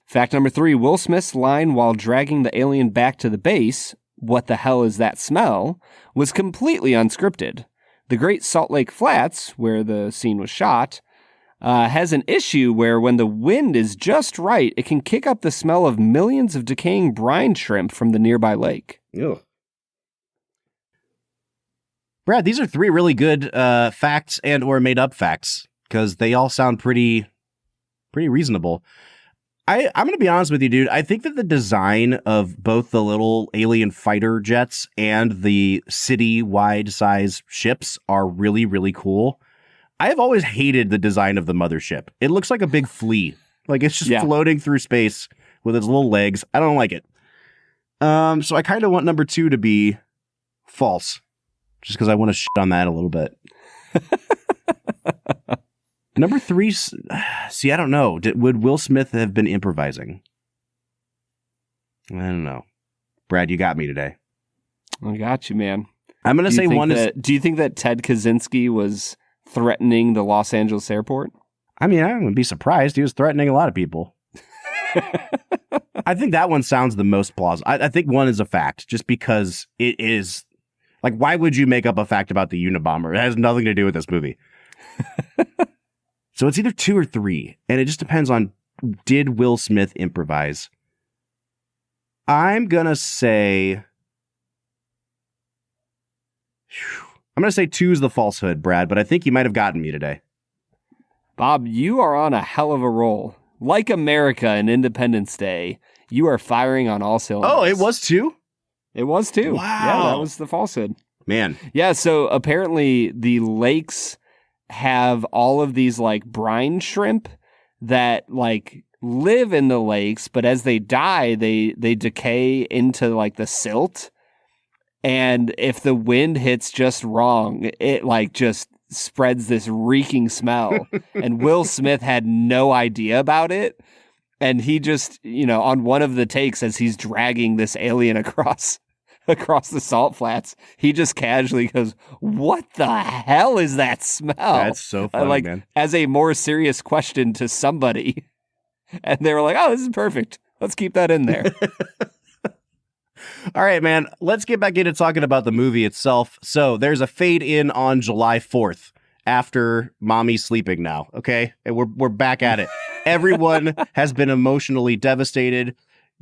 Fact number 3, Will Smith's line while dragging the alien back to the base, "What the hell is that smell?" was completely unscripted. The Great Salt Lake Flats, where the scene was shot, has an issue where when the wind is just right, it can kick up the smell of millions of decaying brine shrimp from the nearby lake. Ew. Brad, these are 3 really good facts and or made up facts because they all sound pretty reasonable. I'm going to be honest with you, dude. I think that the design of both the little alien fighter jets and the city-wide size ships are really, really cool. I have always hated the design of the mothership. It looks like a big flea. Like it's just floating through space with its little legs. I don't like it. So I kind of want number 2 to be false, just because I want to shit on that a little bit. Number 3, see, I don't know. Would Will Smith have been improvising? I don't know. Brad, you got me today. I got you, man. I'm going to say one is... Do you think that Ted Kaczynski was threatening the Los Angeles airport? I mean, I wouldn't be surprised. He was threatening a lot of people. I think that one sounds the most plausible. I think 1 is a fact, just because it is... Like, why would you make up a fact about the Unabomber? It has nothing to do with this movie. So it's either 2 or 3, and it just depends on, did Will Smith improvise? I'm going to say 2 is the falsehood, Brad, but I think you might have gotten me today. Bob, you are on a hell of a roll. Like America and Independence Day, you are firing on all cylinders. Oh, it was 2? It was 2. Wow. Yeah, that was the falsehood. Man. Yeah, so apparently the lakes have all of these like brine shrimp that like live in the lakes, but as they die, they decay into like the silt. And if the wind hits just wrong, it like just spreads this reeking smell. And Will Smith had no idea about it. And he just, on one of the takes as he's dragging this alien across the salt flats, he just casually goes, "What the hell is that smell?" That's so funny, man. As a more serious question to somebody. And they were like, "Oh, this is perfect. Let's keep that in there." All right, man. Let's get back into talking about the movie itself. So there's a fade in on July 4th after Mommy's sleeping now. Okay. And we're back at it. Everyone has been emotionally devastated.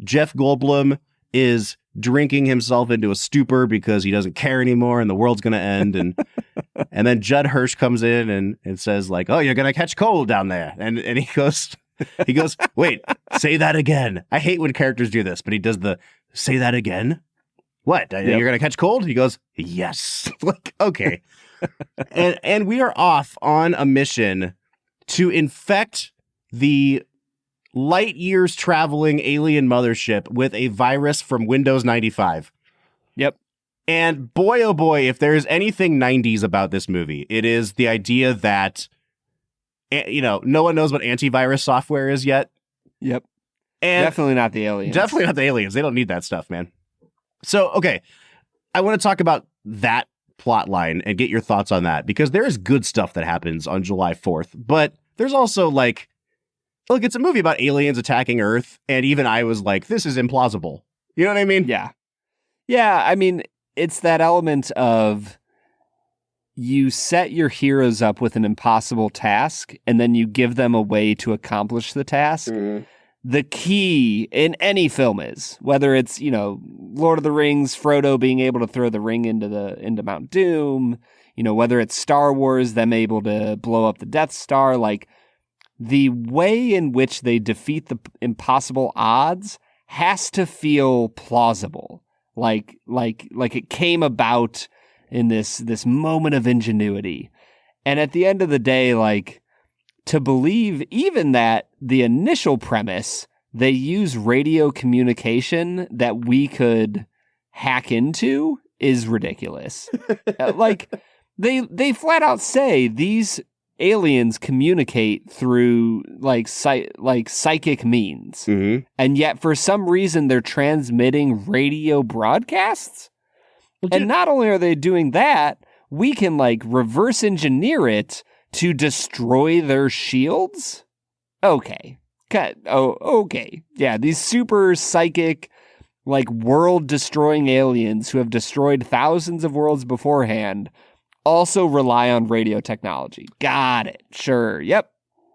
Jeff Goldblum is drinking himself into a stupor because he doesn't care anymore and the world's going to end. And then Judd Hirsch comes in and says like, "Oh, you're going to catch cold down there." And he goes, "Wait, say that again." I hate when characters do this, but he does the "say that again." What? Yep. You're going to catch cold? He goes, "Yes." Like, okay. and we are off on a mission to infect the light years traveling alien mothership with a virus from Windows 95. Yep. And boy, oh boy, if there's anything 90s about this movie, it is the idea that, no one knows what antivirus software is yet. Yep. And definitely not the aliens. Definitely not the aliens. They don't need that stuff, man. So, okay. I want to talk about that plot line and get your thoughts on that, because there is good stuff that happens on July 4th, but there's also like, look, it's a movie about aliens attacking Earth, and even I was like, this is implausible. You know what I mean? Yeah. Yeah, I mean, it's that element of you set your heroes up with an impossible task, and then you give them a way to accomplish the task. Mm-hmm. The key in any film is, whether it's, Lord of the Rings, Frodo being able to throw the ring into Mount Doom, whether it's Star Wars, them able to blow up the Death Star, like the way in which they defeat the impossible odds has to feel plausible. Like it came about in this moment of ingenuity. And at the end of the day, like, to believe even that the initial premise, they use radio communication that we could hack into, is ridiculous. Like, they flat out say these aliens communicate through like psychic means. Mm-hmm. And yet for some reason they're transmitting radio broadcasts. Well, and not only are they doing that, we can like reverse engineer it to destroy their shields? Okay. Okay. Yeah, these super psychic, like world-destroying aliens who have destroyed thousands of worlds beforehand also rely on radio technology. Got it. Sure. Yep.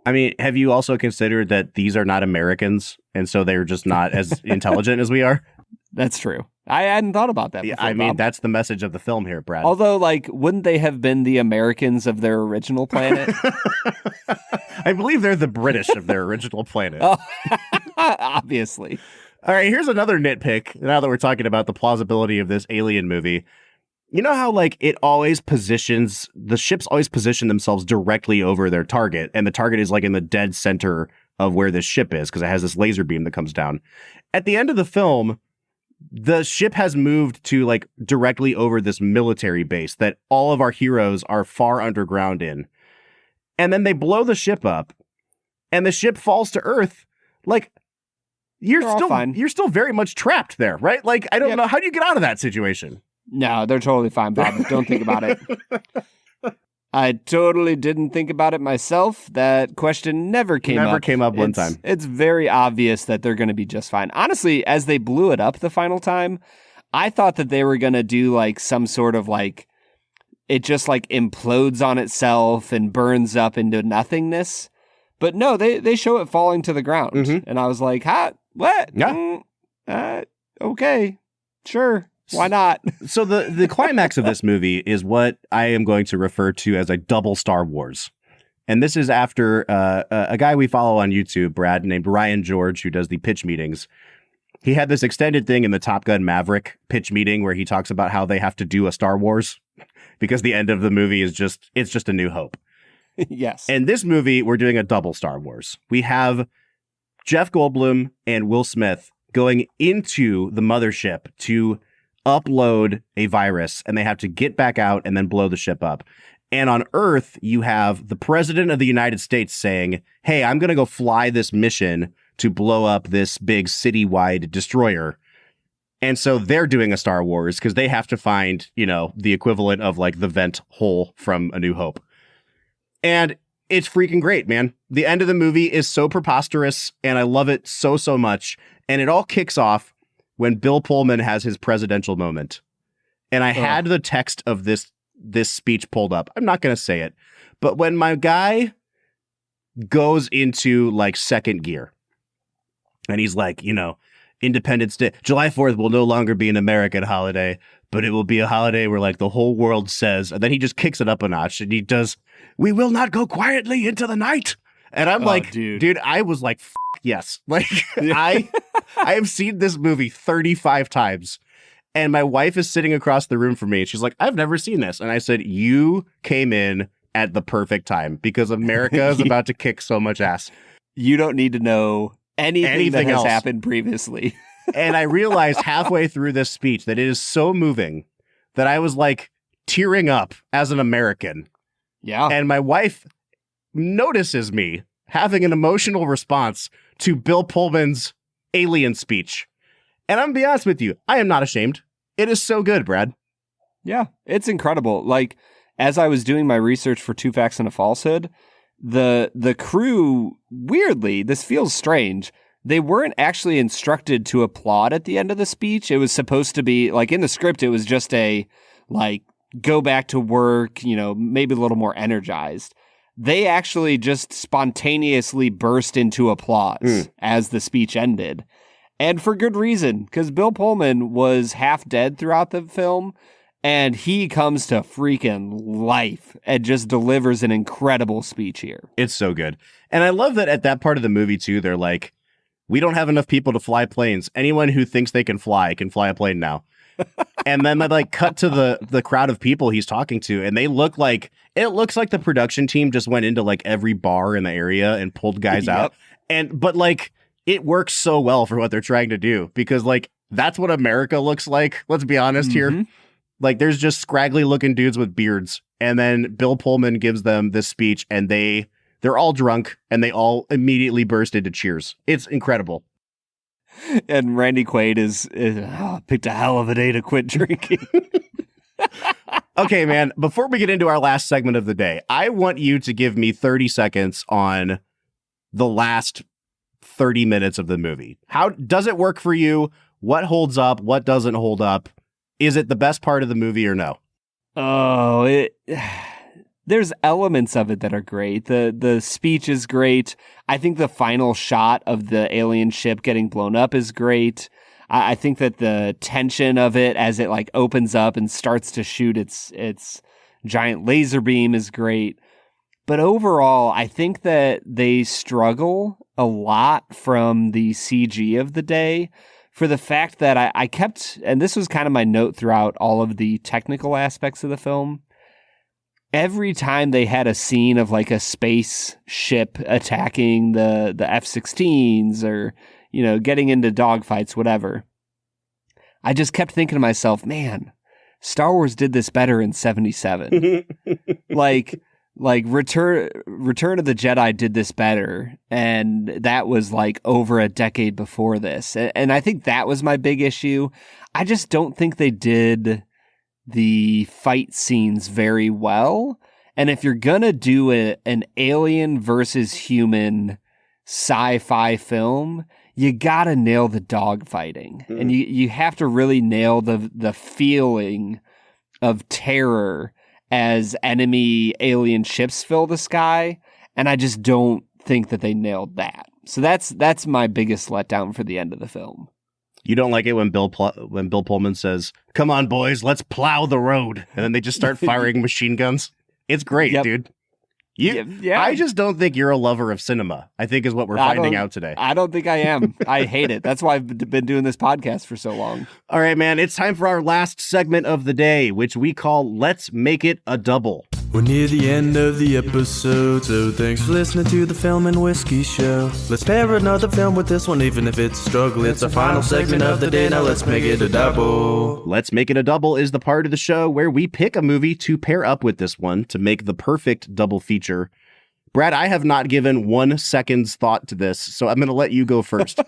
I mean, have you also considered that these are not Americans, and so they're just not as intelligent as we are? That's true. I hadn't thought about that before, I mean, Bob. that's the message of the film here, Brad. Although, like, wouldn't they have been the Americans of their original planet? I believe they're the British of their original planet. Oh, obviously. All right, here's another nitpick, now that we're talking about the plausibility of this alien movie. You know how, like, the ships always position themselves directly over their target, and the target is, like, in the dead center of where this ship is, because it has this laser beam that comes down. At the end of the film, the ship has moved to, like, directly over this military base that all of our heroes are far underground in. And then they blow the ship up, and the ship falls to Earth. Like, you're still very much trapped there, right? Like, I don't know. How do you get out of that situation? No, they're totally fine, Bob. Don't think about it. I totally didn't think about it myself. That question never came up one time. It's very obvious that they're going to be just fine. Honestly, as they blew it up the final time, I thought that they were going to do like some sort of like, it just like implodes on itself and burns up into nothingness. But no, they show it falling to the ground. Mm-hmm. And I was like, what? Yeah. Okay, sure. Why not? So the climax of this movie is what I am going to refer to as a double Star Wars. And this is after a guy we follow on YouTube, Brad, named Ryan George, who does the pitch meetings. He had this extended thing in the Top Gun Maverick pitch meeting where he talks about how they have to do a Star Wars because the end of the movie is just A New Hope. Yes. And this movie, we're doing a double Star Wars. We have Jeff Goldblum and Will Smith going into the mothership to upload a virus, and they have to get back out and then blow the ship up. And on Earth, you have the president of the United States saying, hey, I'm going to go fly this mission to blow up this big citywide destroyer. And so they're doing a Star Wars because they have to find, the equivalent of like the vent hole from A New Hope. And it's freaking great, man. The end of the movie is so preposterous, and I love it so, so much. And it all kicks off when Bill Pullman has his presidential moment. And I had the text of this speech pulled up. I'm not going to say it. But when my guy goes into like second gear and he's like, Independence Day, July 4th will no longer be an American holiday, but it will be a holiday where like the whole world says, and then he just kicks it up a notch and he does, we will not go quietly into the night. And I'm like, dude, I was like, yes. Like, I have seen this movie 35 times. And my wife is sitting across the room from me. And she's like, I've never seen this. And I said, you came in at the perfect time because America is about to kick so much ass. You don't need to know anything that has happened previously. And I realized halfway through this speech that it is so moving that I was like tearing up as an American. Yeah. And my wife notices me having an emotional response to Bill Pullman's alien speech. And I'm gonna be honest with you, I am not ashamed. It is so good, Brad. Yeah, it's incredible. Like, as I was doing my research for Two Facts and a Falsehood, the crew, weirdly, this feels strange, they weren't actually instructed to applaud at the end of the speech. It was supposed to be, like, in the script, it was just a, like, go back to work, you know, maybe a little more energized. They actually just spontaneously burst into applause as the speech ended. And for good reason, because Bill Pullman was half dead throughout the film, and he comes to freaking life and just delivers an incredible speech here. It's so good. And I love that at that part of the movie, too, they're like, we don't have enough people to fly planes. Anyone who thinks they can fly a plane now. And then they like cut to the crowd of people he's talking to, and they look like, it looks like the production team just went into like every bar in the area and pulled guys out. But like, it works so well for what they're trying to do, because like, that's what America looks like. Let's be honest here. Like, there's just scraggly looking dudes with beards. And then Bill Pullman gives them this speech, and they're all drunk, and they all immediately burst into cheers. It's incredible. And Randy Quaid is picked a hell of a day to quit drinking. Okay, man, before we get into our last segment of the day, I want you to give me 30 seconds on the last 30 minutes of the movie. How does it work for you? What holds up? What doesn't hold up? Is it the best part of the movie or no? Oh, there's elements of it that are great. The speech is great. I think the final shot of the alien ship getting blown up is great. I think that the tension of it as it like opens up and starts to shoot its giant laser beam is great. But overall, I think that they struggle a lot from the CG of the day, for the fact that I kept, and this was kind of my note throughout all of the technical aspects of the film, every time they had a scene of like a space ship attacking the F-16s or, you know, getting into dogfights, whatever, I just kept thinking to myself, man, Star Wars did this better in 77. like Return of the Jedi did this better, and that was like over a decade before this. And I think that was my big issue. I just don't think they did the fight scenes very well. And if you're gonna do an alien versus human sci-fi film, you gotta nail the dogfighting. And you have to really nail the feeling of terror as enemy alien ships fill the sky, and I just don't think that they nailed that. So that's my biggest letdown for the end of the film. You don't like it when Bill Pullman says, "Come on, boys, let's plow the road," and then they just start firing machine guns? It's great, dude. I just don't think you're a lover of cinema, I think is what we're finding out today. I don't think I am. I hate it. That's why I've been doing this podcast for so long. All right, man. It's time for our last segment of the day, which we call Let's Make It a Double. We're near the end of the episode, so thanks for listening to the Film and Whiskey Show. Let's pair another film with this one, even if it's a struggle. It's our final segment of the day, now let's make it a double. Let's Make It a Double is the part of the show where we pick a movie to pair up with this one to make the perfect double feature. Brad, I have not given 1 second's thought to this, so I'm going to let you go first.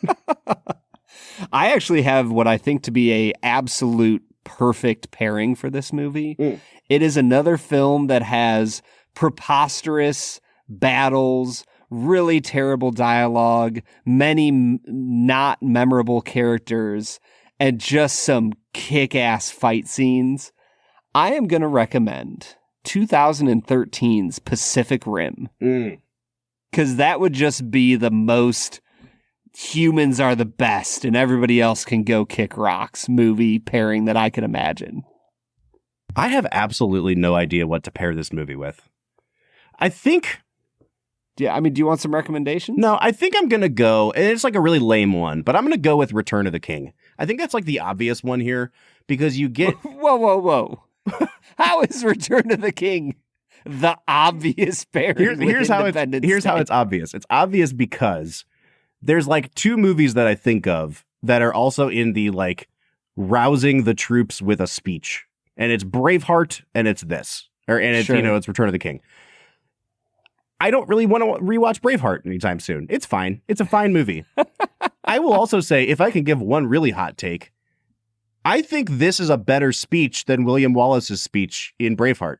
I actually have what I think to be a absolute perfect pairing for this movie. It is another film that has preposterous battles, really terrible dialogue, many not memorable characters, and just some kick-ass fight scenes. I am going to recommend 2013's Pacific Rim. Because that would just be the most humans are the best and everybody else can go kick rocks movie pairing that I can imagine. I have absolutely no idea what to pair this movie with. I think... Yeah, I mean, do you want some recommendations? No, I think I'm going to go, and it's like a really lame one, but I'm going to go with Return of the King. I think that's like the obvious one here, because you get... Whoa. How is Return of the King the obvious pairing? Here's how it's obvious. It's obvious because there's like two movies that I think of that are also in the like rousing the troops with a speech. And it's Braveheart and it's this. It's Return of the King. I don't really want to rewatch Braveheart anytime soon. It's fine. It's a fine movie. I will also say, if I can give one really hot take, I think this is a better speech than William Wallace's speech in Braveheart.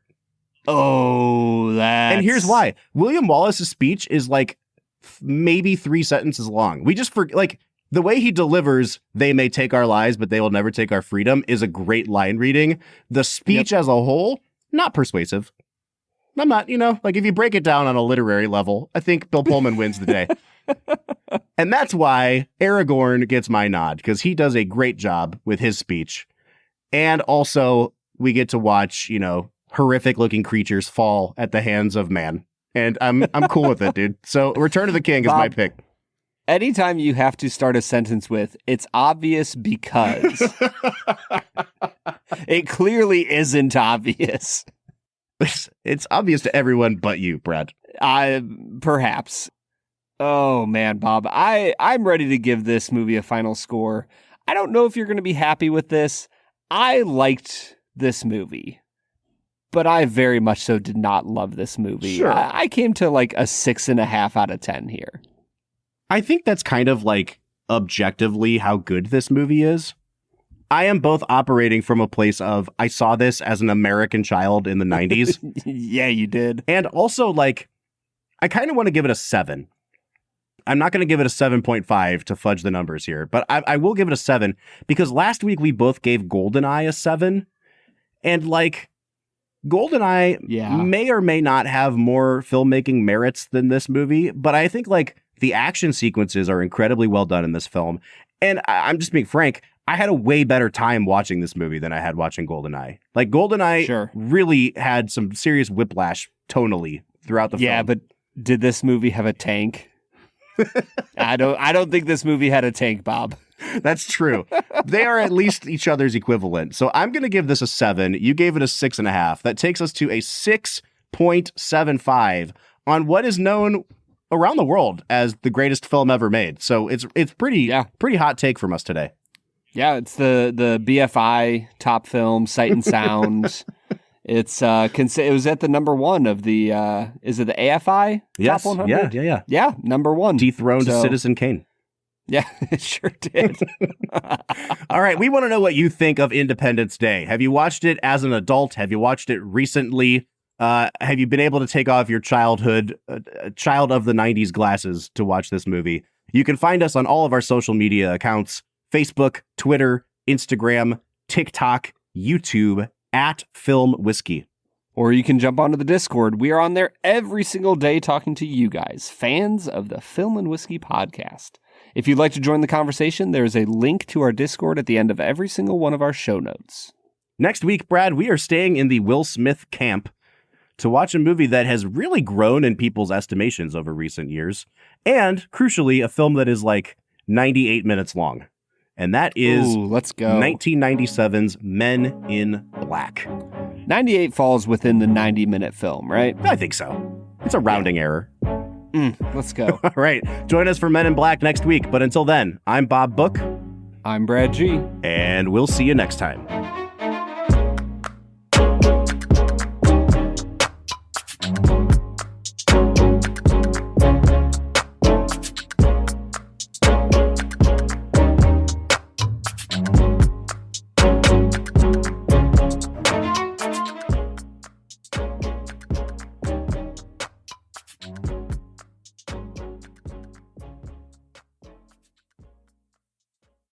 Oh, And here's why. William Wallace's speech is like maybe 3 sentences long. We just like the way he delivers, "They may take our lives, but they will never take our freedom," is a great line reading. The speech as a whole, not persuasive. I'm not, like if you break it down on a literary level, I think Bill Pullman wins the day. And that's why Aragorn gets my nod, because he does a great job with his speech. And also we get to watch, horrific looking creatures fall at the hands of man. And I'm cool with it, dude. So Return of the King is my pick. Anytime you have to start a sentence with, "It's obvious because," it clearly isn't obvious. It's obvious to everyone but you, Brad. Perhaps. Oh, man, Bob. I'm ready to give this movie a final score. I don't know if you're going to be happy with this. I liked this movie, but I very much so did not love this movie. Sure. I came to like a 6.5 out of 10 here. I think that's kind of like objectively how good this movie is. I am both operating from a place of, I saw this as an American child in the 90s. Yeah, you did. And also, like, I kind of want to give it a 7. I'm not going to give it a 7.5 to fudge the numbers here, but I will give it a 7 because last week we both gave Goldeneye a 7. And, like, Goldeneye may or may not have more filmmaking merits than this movie, but I think, like, the action sequences are incredibly well done in this film. And I'm just being frank, I had a way better time watching this movie than I had watching Goldeneye. Like, Goldeneye really had some serious whiplash tonally throughout the film. Yeah, but did this movie have a tank? I don't think this movie had a tank, Bob. That's true. They are at least each other's equivalent. So I'm going to give this a 7. You gave it a 6.5. That takes us to a 6.75 on what is known around the world as the greatest film ever made. So it's pretty hot take from us today. Yeah, it's the BFI top film, Sight and Sound. It's it was at the number 1 of the is it the AFI yes. top 100? Yeah, number 1. Dethroned Citizen Kane. Yeah, it sure did. All right, we want to know what you think of Independence Day. Have you watched it as an adult? Have you watched it recently? Have you been able to take off your childhood, child of the 90s glasses to watch this movie? You can find us on all of our social media accounts: Facebook, Twitter, Instagram, TikTok, YouTube, at Film Whiskey. Or you can jump onto the Discord. We are on there every single day talking to you guys, fans of the Film and Whiskey podcast. If you'd like to join the conversation, there's a link to our Discord at the end of every single one of our show notes. Next week, Brad, we are staying in the Will Smith camp to watch a movie that has really grown in people's estimations over recent years. And, crucially, a film that is like 98 minutes long. And that is let's go. 1997's Men in Black. 98 falls within the 90-minute film, right? I think so. It's a rounding error. Let's go. All right. Join us for Men in Black next week. But until then, I'm Bob Book. I'm Brad G. And we'll see you next time.